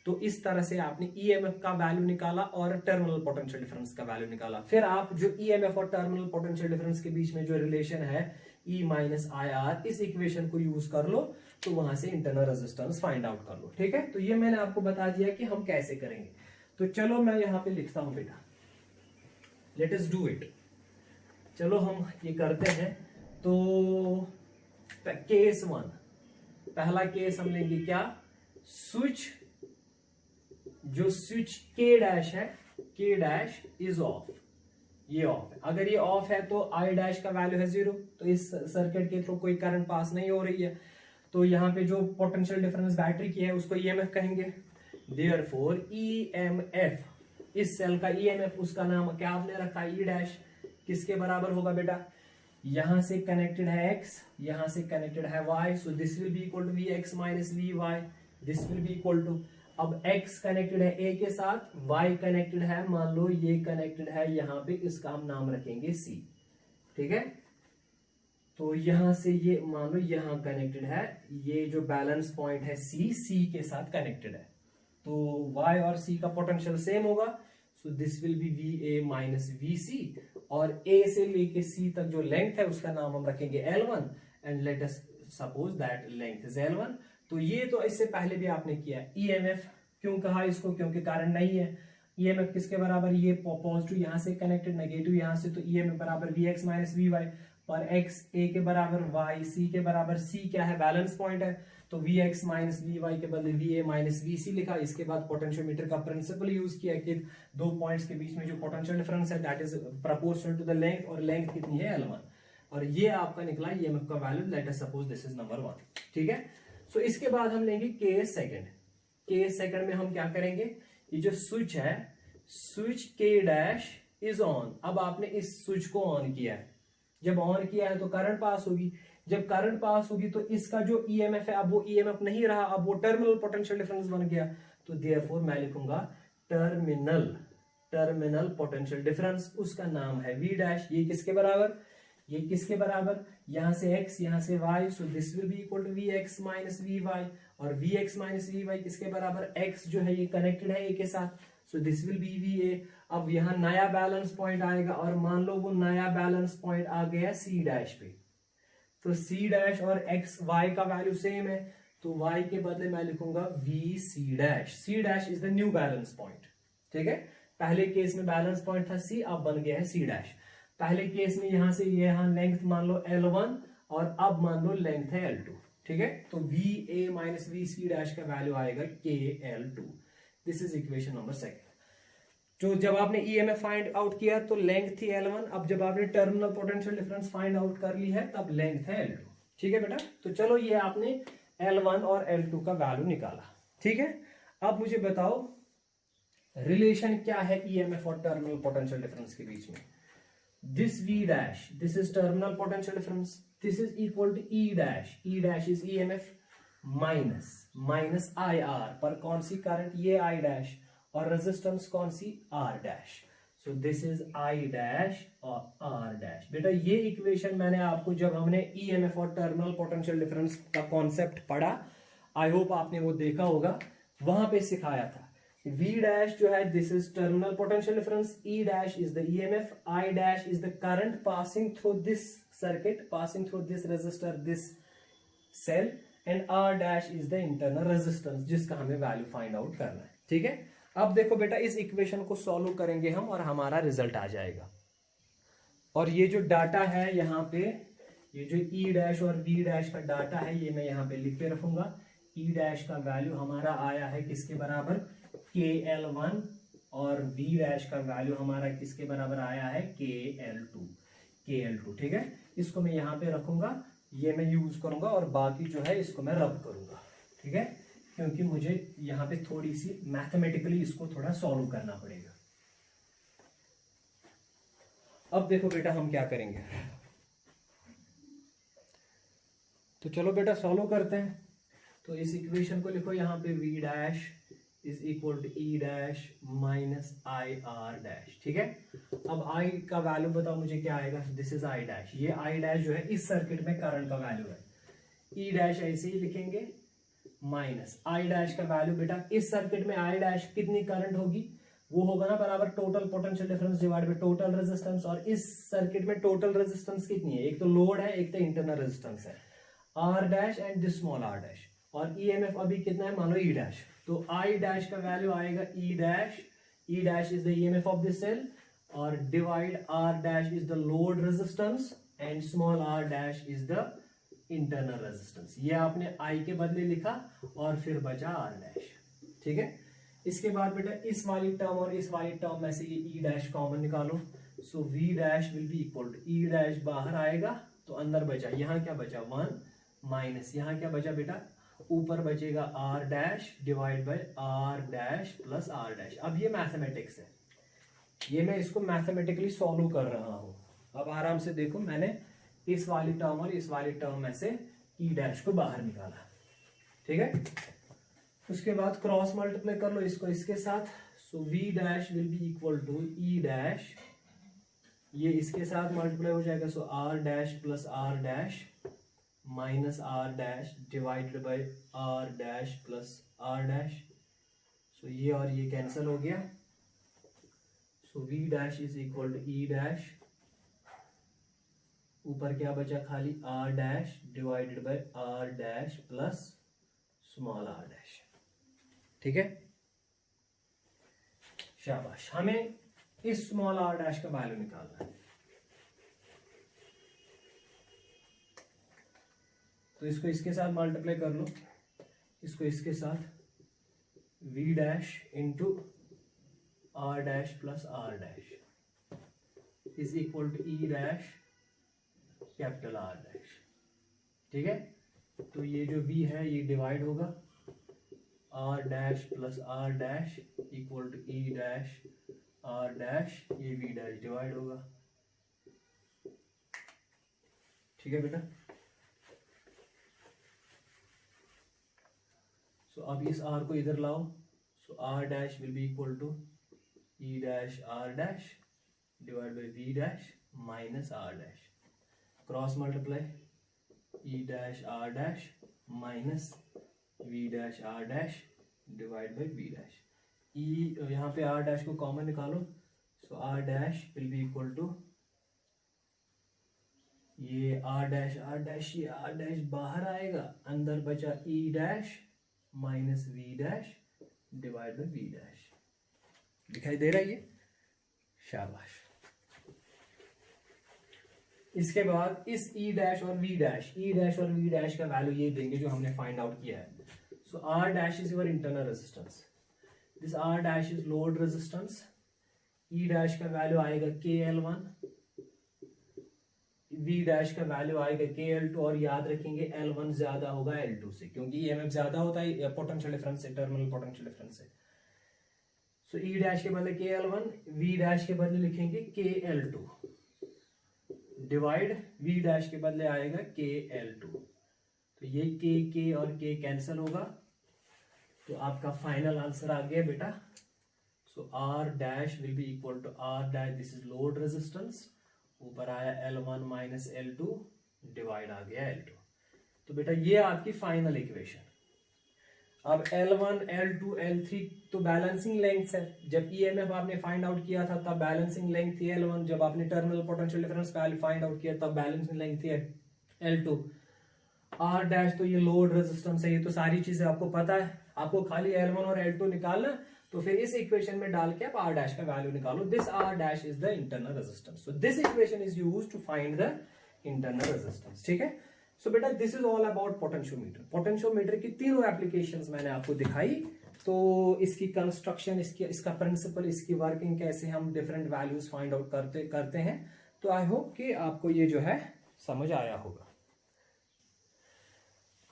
तो इस तरह से आपने ईएमएफ का वैल्यू निकाला और टर्मिनल पोटेंशियल डिफरेंस का वैल्यू निकाला। फिर आप जो ईएमएफ और टर्मिनल पोटेंशियल डिफरेंस के बीच में जो रिलेशन है E माइनस आई आर, इस इक्वेशन को यूज कर लो तो वहां से इंटरनल रेजिस्टेंस फाइंड आउट कर लो। ठीक है, तो ये मैंने आपको बता दिया कि हम कैसे करेंगे। तो चलो मैं यहां पे लिखता हूं बेटा, लेट अस डू इट। चलो हम ये करते हैं। तो केस 1, पहला केस हम लेंगे क्या, स्विच, जो स्विच के डैश है, के डैश इज ऑफ, ये ऑफ है। अगर ये ऑफ है तो आई डैश का वैल्यू है 0, तो इस सर्किट के थ्रू कोई करंट पास नहीं हो रही है, तो यहाँ पे जो पोटेंशियल डिफरेंस बैटरी की है उसको ईएमएफ कहेंगे। देयरफॉर ईएमएफ, इस सेल का ईएमएफ, उसका नाम क्या आपने रखा, ई डैश, किसके बराबर होगा बेटा, यहां से कनेक्टेड है एक्स, यहां से कनेक्टेड है Y, so this will be equal to V X minus V Y, this will be equal to, अब x कनेक्टेड है a के साथ, y कनेक्टेड है, मान लो ये कनेक्टेड है यहां पे, इसका हम नाम रखेंगे c। ठीक है, तो यहां से ये मान लो यहां कनेक्टेड है, ये जो बैलेंस पॉइंट है c के साथ कनेक्टेड है, तो y और c का पोटेंशियल सेम होगा, so this will be V A minus V C, और a से लेके c तक जो लेंथ है उसका नाम हम रखेंगे L1 and let us suppose that length is L1। तो ये तो इससे पहले भी आपने किया। ईएमएफ क्यों कहा इसको, क्योंकि करंट नहीं है। ईएमएफ किसके बराबर, ये पॉजिटिव यहां से कनेक्टेड, नेगेटिव यहां से, तो ईएमएफ बराबर V X minus V Y, और एक्स ए के बराबर, वाई सी के बराबर, सी क्या है बैलेंस पॉइंट है, तो V X minus V Y के बदले V A minus V C लिखा। इसके बाद पोटेंशियोमीटर का प्रिंसिपल यूज किया कि दो पॉइंट्स के बीच में जो पोटेंशियल डिफरेंस है that is proportional to the length, और लेंथ कितनी है L1, और ये आपका निकला ईएमएफ का value. Let us suppose this is number 1। ठीक है, सो इसके बाद हम लेंगे केस सेकंड। केस सेकंड में हम क्या करेंगे, ये जो स्विच है, स्विच के डैश इज ऑन। अब आपने इस स्विच को ऑन किया है, जब ऑन किया है तो करंट पास होगी, जब करंट पास होगी तो इसका जो ईएमएफ है अब वो ईएमएफ नहीं रहा, अब वो टर्मिनल पोटेंशियल डिफरेंस बन गया। तो देयरफॉर मैं लिखूंगा टर्मिनल पोटेंशियल डिफरेंस, उसका नाम है वी डैश। ये किसके बराबर, ये किसके बराबर, यहां से x यहां से y, so this will be equal to V X minus V Y, और V X minus V Y किसके बराबर, x जो है ये कनेक्टेड है a के साथ, सो दिस विल बी वी ए। अब यहाँ नया बैलेंस पॉइंट आएगा, और मान लो वो नया बैलेंस पॉइंट आ गया c डैश पे, तो c डैश और x y का वैल्यू सेम है, तो y के बदले मैं लिखूंगा V C dash. c dash is the new balance point. ठीक है, पहले केस में बैलेंस पॉइंट था c, अब बन गया है c डैश। पहले केस में यहां से यहां लेंथ मान लो L1, और अब मान लो लेंथ है L2। ठीक है, तो V A minus V C dash का वैल्यू आएगा K L2। This is equation number 2। जो जब आपने ईएमएफ फाइंड आउट किया तो लेंथ थी L1, अब जब आपने terminal potential difference find out कर ली है तब लेंथ है L2। ठीक है बेटा, तो चलो ये आपने L1 और L2 का वैल्यू निकाला। ठीक है, अब मुझे बताओ रिलेशन क्या है ईएमएफ और टर्मिनल पोटेंशियल डिफरेंस के बीच में। This V dash, this is terminal potential difference, this is equal to E dash, E dash is EMF minus IR, पर कौन सी करंट, ये I dash, और रेजिस्टेंस कौन सी, R dash। So this is I dash और are dash. बेटा ये equation मैंने आपको जब हमने ईएमएफ और टर्मिनल पोटेंशियल डिफरेंस का कॉन्सेप्ट पढ़ा, आई होप आपने वो देखा होगा, वहां पे सिखाया था। V डैश जो है this is terminal potential difference, E dash is the EMF, I dash is the current passing through this circuit, passing through this resistor, this cell, and R dash is the internal resistance जिसका हमें value find out करना है। ठीक है, अब देखो बेटा इस इक्वेशन को सॉल्व करेंगे हम और हमारा रिजल्ट आ जाएगा। और ये जो डाटा है यहाँ पे, ये जो E डैश और V डैश का डाटा है ये मैं यहाँ पे लिख के रखूंगा। E डैश का वैल्यू हमारा आया है किसके बराबर, KL1, और V डैश का वैल्यू हमारा किसके बराबर आया है, KL2। ठीक है, इसको मैं यहाँ पे रखूंगा, ये मैं यूज करूंगा और बाकी जो है इसको मैं रब करूंगा। ठीक है, क्योंकि मुझे यहाँ पे थोड़ी सी मैथमेटिकली इसको थोड़ा सॉल्व करना पड़ेगा। अब देखो बेटा हम क्या करेंगे, तो चलो बेटा सॉल्व करते हैं। तो इस इक्वेशन को लिखो यहाँ पे V dash is equal to E dash minus I R dash. ठीक है, अब I का वैल्यू बताओ मुझे क्या आएगा, दिस इज I डैश, ये I डैश जो है इस सर्किट में करंट का वैल्यू है। E डैश ऐसे ही लिखेंगे माइनस I डैश का वैल्यू बेटा इस सर्किट में I डैश कितनी करंट होगी, वो होगा ना बराबर total potential difference divide by total resistance. और इस सर्किट में टोटल रेजिस्टेंस कितनी है, एक तो लोड है एक तो इंटरनल रेजिस्टेंस है, R dash and this small r dash, और EMF अभी कितना है मान लो E डैश, तो I डैश का वैल्यू आएगा E dash, E dash is the EMF of this cell, और divide R dash is the load resistance and small r dash is the internal resistance. ये आपने I के बदले लिखा और फिर बचा R डैश। ठीक है, इसके बाद बेटा इस वाली टर्म और इस वाली टर्म में से ये E डैश कॉमन निकालो, so V dash will be equal to E dash बाहर आएगा तो अंदर बचा, यहाँ क्या बचा 1 माइनस, यहाँ क्या बचा बेटा ऊपर बचेगा R dash divide bye R dash plus R dash. अब ये मैथमेटिक्स है, ये मैं इसको मैथमेटिकली सॉल्व कर रहा हूं। अब आराम से देखो, मैंने इस वाली टर्म और इस वाली टर्म में से E डैश को बाहर निकाला। ठीक है, उसके बाद क्रॉस मल्टीप्लाई कर लो इसको इसके साथ, so V dash will be equal to E dash, ये इसके साथ मल्टीप्लाई हो जाएगा, so R dash plus R dash minus R dash divided by R dash plus R dash. So ये और ये कैंसिल हो गया, so V dash is equal to E dash, ऊपर क्या बचा खाली R dash divided by R dash plus small r dash. ठीक है, शाबाश, हमें इस स्मॉल r डैश का वैल्यू निकालना है। तो इसको इसके साथ मल्टीप्लाई कर लो, इसको इसके साथ, V dash into R dash plus R dash is equal to E dash capital R dash. ठीक है, तो ये जो V है ये डिवाइड होगा, R dash plus R dash equal to E dash R dash, ये V डैश डिवाइड होगा। ठीक है बेटा, सो अब इस R को इधर लाओ, so R dash will be equal to E dash R dash divide by V dash minus R dash, cross multiply E dash R dash minus V dash R dash divide by V dash. E यहाँ पे R dash को common निकालो, so R dash will be equal to, ये R dash ये R dash बाहर आएगा, अंदर बचा E dash minus V dash divide by V dash. दिखाई दे रहा है ये, शाबाश। इसके बाद इस E डैश और V डैश, E डैश और V डैश का वैल्यू ये देंगे जो हमने फाइंड आउट किया है। सो R dash is your internal resistance, this R dash is load resistance, E dash का वैल्यू आएगा KL1, V डैश का वैल्यू आएगा KL2, और याद रखेंगे L1 ज्यादा होगा L2 से, क्योंकि EMF ज्यादा होता है पोटेंशियल डिफरेंस से, टर्मिनल पोटेंशियल डिफरेंस से। सो E डैश के बदले KL1, V डैश के बदले लिखेंगे KL2 डिवाइड, V डैश के बदले आएगा KL2, तो ये K और K कैंसिल होगा, तो आपका फाइनल आंसर आ गया बेटा so R dash will be equal to R dash, this is load resistance, ऊपर आया L1 माइनस L2 डिवाइड आ गया L2। तो बेटा ये आपकी फाइनल इक्वेशन। अब L1 L2 L3 तो बैलेंसिंग लेंथ है, जब EMF आपने फाइंड आउट किया था तब बैलेंसिंग लेंथ थी L1, जब आपने terminal potential difference find out किया तब बैलेंसिंग लेंथ थी L2। R डैश तो ये लोड रेजिस्टेंस है, ये तो सारी चीजें आपको पता है, आपको खाली L1 और L2 निकालना, तो फिर इस इक्वेशन में डाल के आप R डैश का वैल्यू निकालो। This R dash is the internal resistance, so this equation is used to find the internal resistance. ठीक है, सो बेटा this is all about potentiometer. Potentiometer की तीनों एप्लीकेशंस मैंने आपको दिखाई, तो इसकी कंस्ट्रक्शन, इसका प्रिंसिपल, इसकी वर्किंग, कैसे हम डिफरेंट वैल्यूज फाइंड आउट करते हैं। तो आई होप कि आपको ये जो है समझ आया होगा।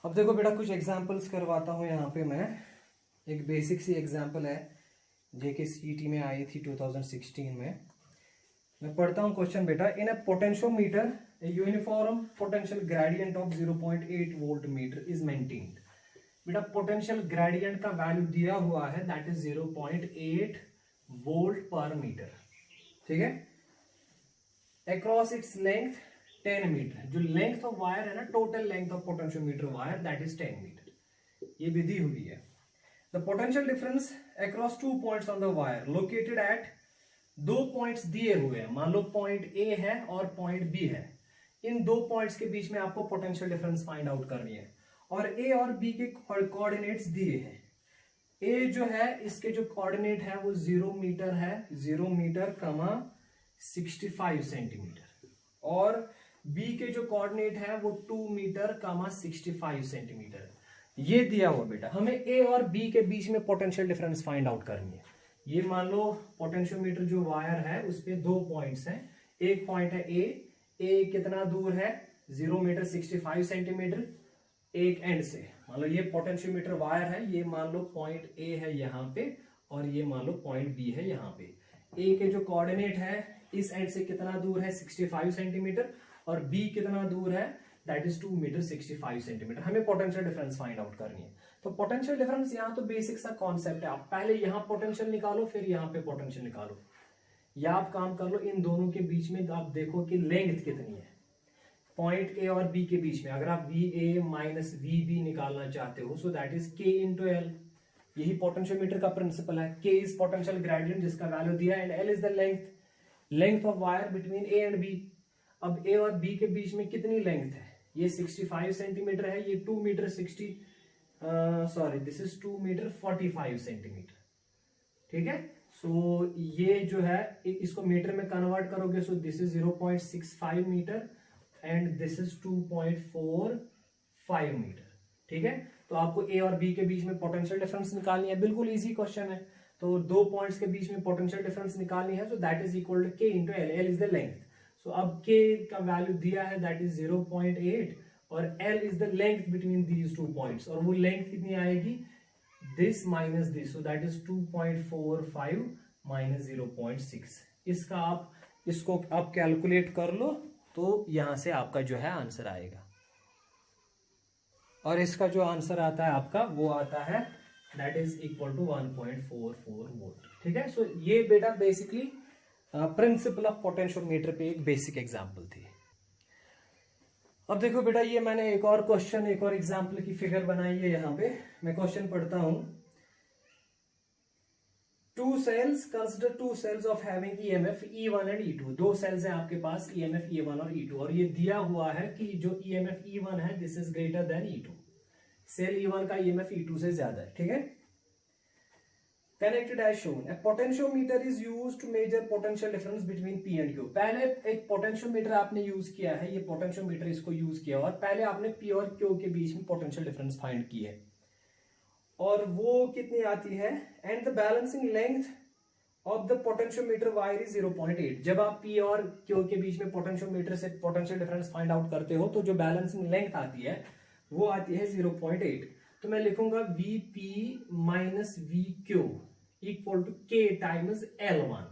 अब देखो बेटा कुछ एग्जांपल्स करवाता हूं यहाँ पे मैं। एक बेसिक सी एग्जांपल है जेके सीईटी में आई थी 2016 में। मैं पढ़ता हूं क्वेश्चन बेटा। In a potentiometer a uniform potential gradient of 0.8 volt meter is maintained। बेटा पोटेंशियल ग्रेडियंट का वैल्यू दिया हुआ है, that is 0.8 volt per metre. ठीक है, अक्रॉस इट्स लेंथ 10 मीटर। जो लेंथ ऑफ वायर है ना, total length of potentiometer wire, that is 10 metre. ये भी दी हुई है। The potential difference across 2 points on the wire located at, दो पॉइंट्स दिए हुए हैं, मान लो पॉइंट ए है और पॉइंट बी है। इन दो पॉइंट्स के बीच में आपको पोटेंशियल डिफरेंस फाइंड आउट करनी है, और ए और बी के कोऑर्डिनेट्स दिए हैं। ए जो है, इसके जो कोऑर्डिनेट है वो 0 मीटर है, 0 मीटर कमा 65 सेंटीमीटर, और बी के जो कोऑर्डिनेट है वो 2 मीटर कमा 65 सेंटीमीटर। ये दिया हुआ बेटा, हमें ए और बी के बीच में पोटेंशियल डिफरेंस फाइंड आउट करनी है। ये मान लो पोटेंशियोमीटर जो वायर है उस पे दो पॉइंट्स हैं। एक पॉइंट है ए कितना दूर है, 0 मीटर 65 सेंटीमीटर एक एंड से। मान लो ये पोटेंशियोमीटर वायर है, ये मान लो पॉइंट ए है यहाँ पे, और ये मान लो पॉइंट बी है यहाँ पे। ए के जो कोऑर्डिनेट है इस एंड से कितना दूर है, 65 सेंटीमीटर, और बी कितना दूर है, दैट इज 2 मीटर 65 सेंटीमीटर। हमें पोटेंशियल डिफरेंस फाइंड आउट करनी है। तो पोटेंशियल डिफरेंस यहाँ तो बेसिक सा कॉन्सेप्ट है, आप पहले यहाँ पोटेंशियल निकालो फिर यहाँ पे पोटेंशियल निकालो, या आप काम कर लो इन दोनों के बीच में, तो आप देखो कि लेंथ कितनी है पॉइंट ए और बी के बीच में। अगर आप V A minus V B निकालना चाहते हो, so that is K into L. यही पोटेंशियोमीटर का प्रिंसिपल है। के इज पोटेंशियल ग्रेडियंट जिसका वैल्यू दिया, and L is the length of wire between A and B. अब ए और बी के बीच में कितनी लेंथ है, ये 65 सेंटीमीटर है, ये 2 मीटर 2 मीटर 45 सेंटीमीटर। ठीक है, सो ये जो है इसको मीटर में कन्वर्ट करोगे, so this is 0.65 metre and this is 2.45 metre. ठीक है, तो आपको ए और बी के बीच में पोटेंशियल डिफरेंस निकालनी है। बिल्कुल इजी क्वेश्चन है। तो दो पॉइंट्स के बीच में पोटेंशियल डिफरेंस निकालनी है, so that is equal to K into L. L is the length. So अब के का वैल्यू दिया है, दैट इज 0.8, और L is the length between these two points, और वो लेंथ कितनी आएगी, this minus this, so that is 2.45 minus 0.6। इसको आप कैलकुलेट कर लो, तो यहां से आपका जो है आंसर आएगा, और इसका जो आंसर आता है आपका वो आता है that is equal to 1.44 volt. ठीक है, सो ये बेटा बेसिकली प्रिंसिपल ऑफ पोटेंशियोमीटर पे एक बेसिक एग्जांपल थी। अब देखो बेटा, ये मैंने एक और एग्जांपल की फिगर बनाई है। यहाँ पे मैं क्वेश्चन पढ़ता हूं। Consider two cells of having EMF E1 and E2। दो सेल्स हैं आपके पास, ईएमएफ E1 और E2, और ये दिया हुआ है कि जो ईएमएफ E1 है this is greater than E2। Cell E1 का ईएमएफ E2 से ज्यादा है। ठीक है, connected as shown, a potentiometer is used to measure potential difference between P and Q। पहले एक पोटेंशियोमीटर आपने यूज किया है, ये पोटेंशियोमीटर इसको यूज किया, और पहले आपने P और Q के बीच में पोटेंशियल डिफरेंस फाइंड की है, और वो कितनी आती है, and the balancing length of the potentiometer wire is 0.8। जब आप P और Q के बीच में पोटेंशियोमीटर से पोटेंशियल डिफरेंस फाइंड आउट करते हो, तो जो बैलेंसिंग लेंथ आती है वो आती है 0.8। तो मैं लिखूंगा Vp minus Vq equal to K times L1,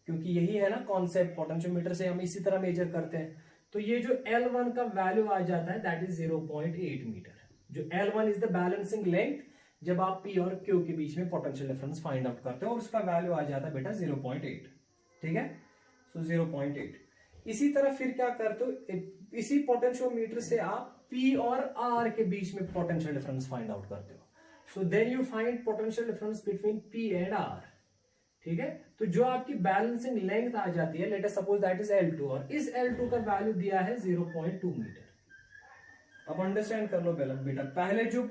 क्योंकि यही है ना कॉन्सेप्ट, पोटेंशियोमीटर से हम इसी तरह मेजर करते हैं। तो ये जो L1 का वैल्यू आ जाता है दैट इज 0.8 मीटर। जो L1 is the balancing length जब आप P और Q के बीच में पोटेंशियल डिफरेंस फाइंड आउट करते हो और उसका वैल्यू आ जाता है बेटा 0.8, ठीक है। सो 0.8। इसी तरह फिर क्या करते हो, इसी पोटेंशियोमीटर से आप P और R के बीच में पोटेंशियल डिफरेंस फाइंड आउट करते हो। So then you find potential difference between P and R, ठीक है। तो जो आपकी बैलेंसिंग लेंथ आ जाती है, let us suppose that is L2, और इस L2 का वैल्यू दिया है 0.2 मीटर। अब अंडरस्टैंड कर लो बेटा, पहले जो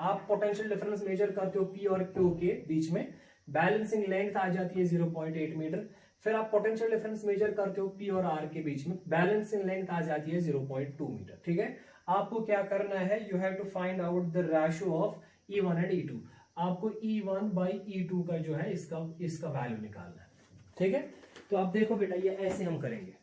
आप पोटेंशियल डिफरेंस मेजर करते हो P और Q के बीच में, बैलेंसिंग लेंथ आ जाती है 0.8 मीटर। फिर आप पोटेंशियल डिफरेंस मेजर करते हो P और R के बीच में, बैलेंसिंग लेंथ आ जाती है 0.2 मीटर, ठीक है। आपको क्या करना है, you have to find out the ratio of E1 and E2। आपको E1 बाई E2 का जो है इसका वैल्यू निकालना है, ठीक है। तो अब देखो बेटा, ये ऐसे हम करेंगे।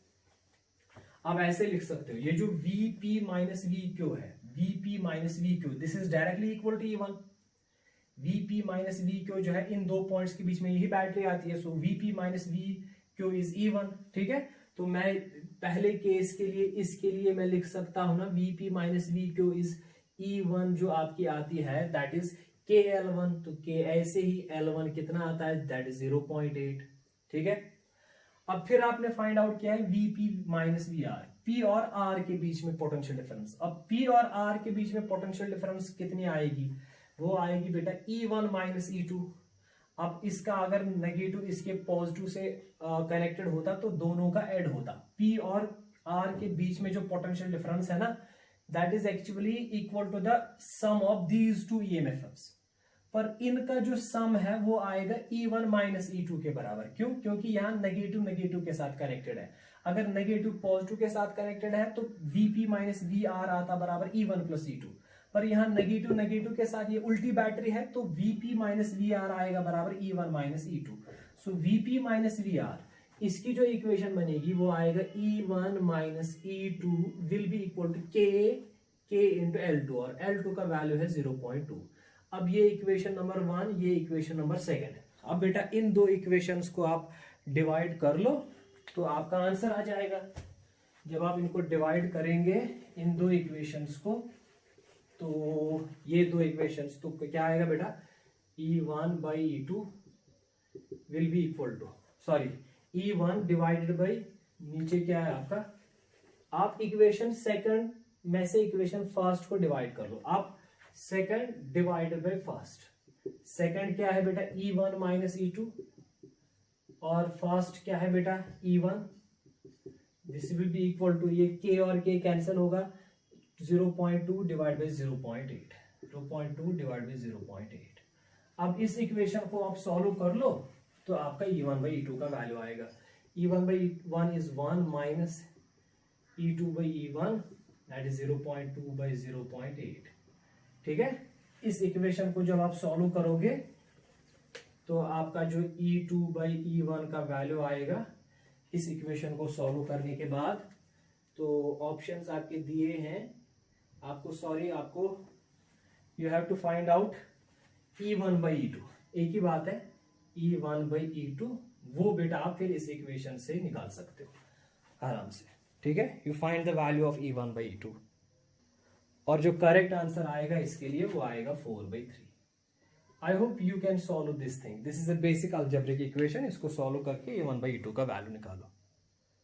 आप ऐसे लिख सकते हो, ये जो Vp माइनस VQ है, Vp minus VQ, this is directly equal to E1। Vp minus VQ जो है, इन दो पॉइंट्स के बीच में यही बैटरी आती है, सो Vp minus VQ is E1, ठीक है। तो मैं पहले केस के लिए, इसके लिए मैं लिख सकता हूं ना, Vp minus VQ is E1 जो आपकी आती है दैट इज KL1। तो K ऐसे ही L1 कितना आता है, दैट इज 0.8, ठीक है। अब फिर आपने फाइंड आउट किया है Vp माइनस VR, P और R के बीच में पोटेंशियल डिफरेंस। अब P और R के बीच में पोटेंशियल डिफरेंस कितनी आएगी, वो आएगी बेटा E1 माइनस E2। अब इसका अगर नेगेटिव इसके पॉजिटिव से कनेक्टेड होता तो दोनों का ऐड होता। P और R के बीच में जो पोटेंशियल डिफरेंस है ना, that is actually equal to the sum of these two EMFs। पर इनका जो सम है वो आएगा E1 माइनस E2 के बराबर। क्यों? क्योंकि यहाँ नेगेटिव नेगेटिव के साथ कनेक्टेड है। अगर नेगेटिव पॉजिटिव के साथ कनेक्टेड है तो Vp माइनस VR आता बराबर E1 प्लस E2। पर यहाँ नेगेटिव नेगेटिव के साथ ये उल्टी बैटरी है, तो Vp माइनस VR आएगा बराबर E1 minus E2। So Vp minus VR, इसकी जो इक्वेशन बनेगी वो आएगा E1 minus E2 will be equal to K into L2, और L2 का वैल्यू है 0.2। अब ये इक्वेशन नंबर 1, ये इक्वेशन नंबर 2 है। अब बेटा इन दो इक्वेशंस को आप डिवाइड कर लो तो आपका आंसर आ जाएगा। जब आप इनको डिवाइड करेंगे इन दो इक्वेशंस को, तो ये दो इक्वेशंस, तो क्या आएगा बेटा, E1 by E2 will be equal to, sorry E1 divided by, नीचे क्या है आपका, आप इक्वेशन सेकंड में से इक्वेशन फर्स्ट को डिवाइड कर लो। आप second divided by first, second क्या है बेटा E1 माइनस E2, और फर्स्ट क्या है बेटा E1। This will be equal to, ये K और K कैंसिल होगा, 0.2 डिवाइड बाई 0.8, 0.2 डिवाइड बाई 0.8। अब इस इक्वेशन को आप सॉल्व कर लो तो आपका E1 बाई E2 का वैल्यू आएगा। E1 by 1 is 1 minus E2 by E1 that is 0.2 by 0.8, ठीक है। इस इक्वेशन को जब आप सॉल्व करोगे तो आपका जो E2 बाई E1 का वैल्यू आएगा, इस इक्वेशन को सॉल्व करने के बाद, तो ऑप्शंस आपके दिए हैं आपको, आपको you have to find out E1 by E2, एक ही बात है, E1 बाई E2, वो बेटा आप फिर इस इक्वेशन से निकाल सकते हो आराम से, ठीक है। You find the value of E1 by E2, और जो करेक्ट आंसर आएगा इसके लिए वो आएगा 4/3। आई hope you can solve this thing. This is a basic algebraic equation, इसको सॉल्व करके E1 बाई E2 का वैल्यू निकालो।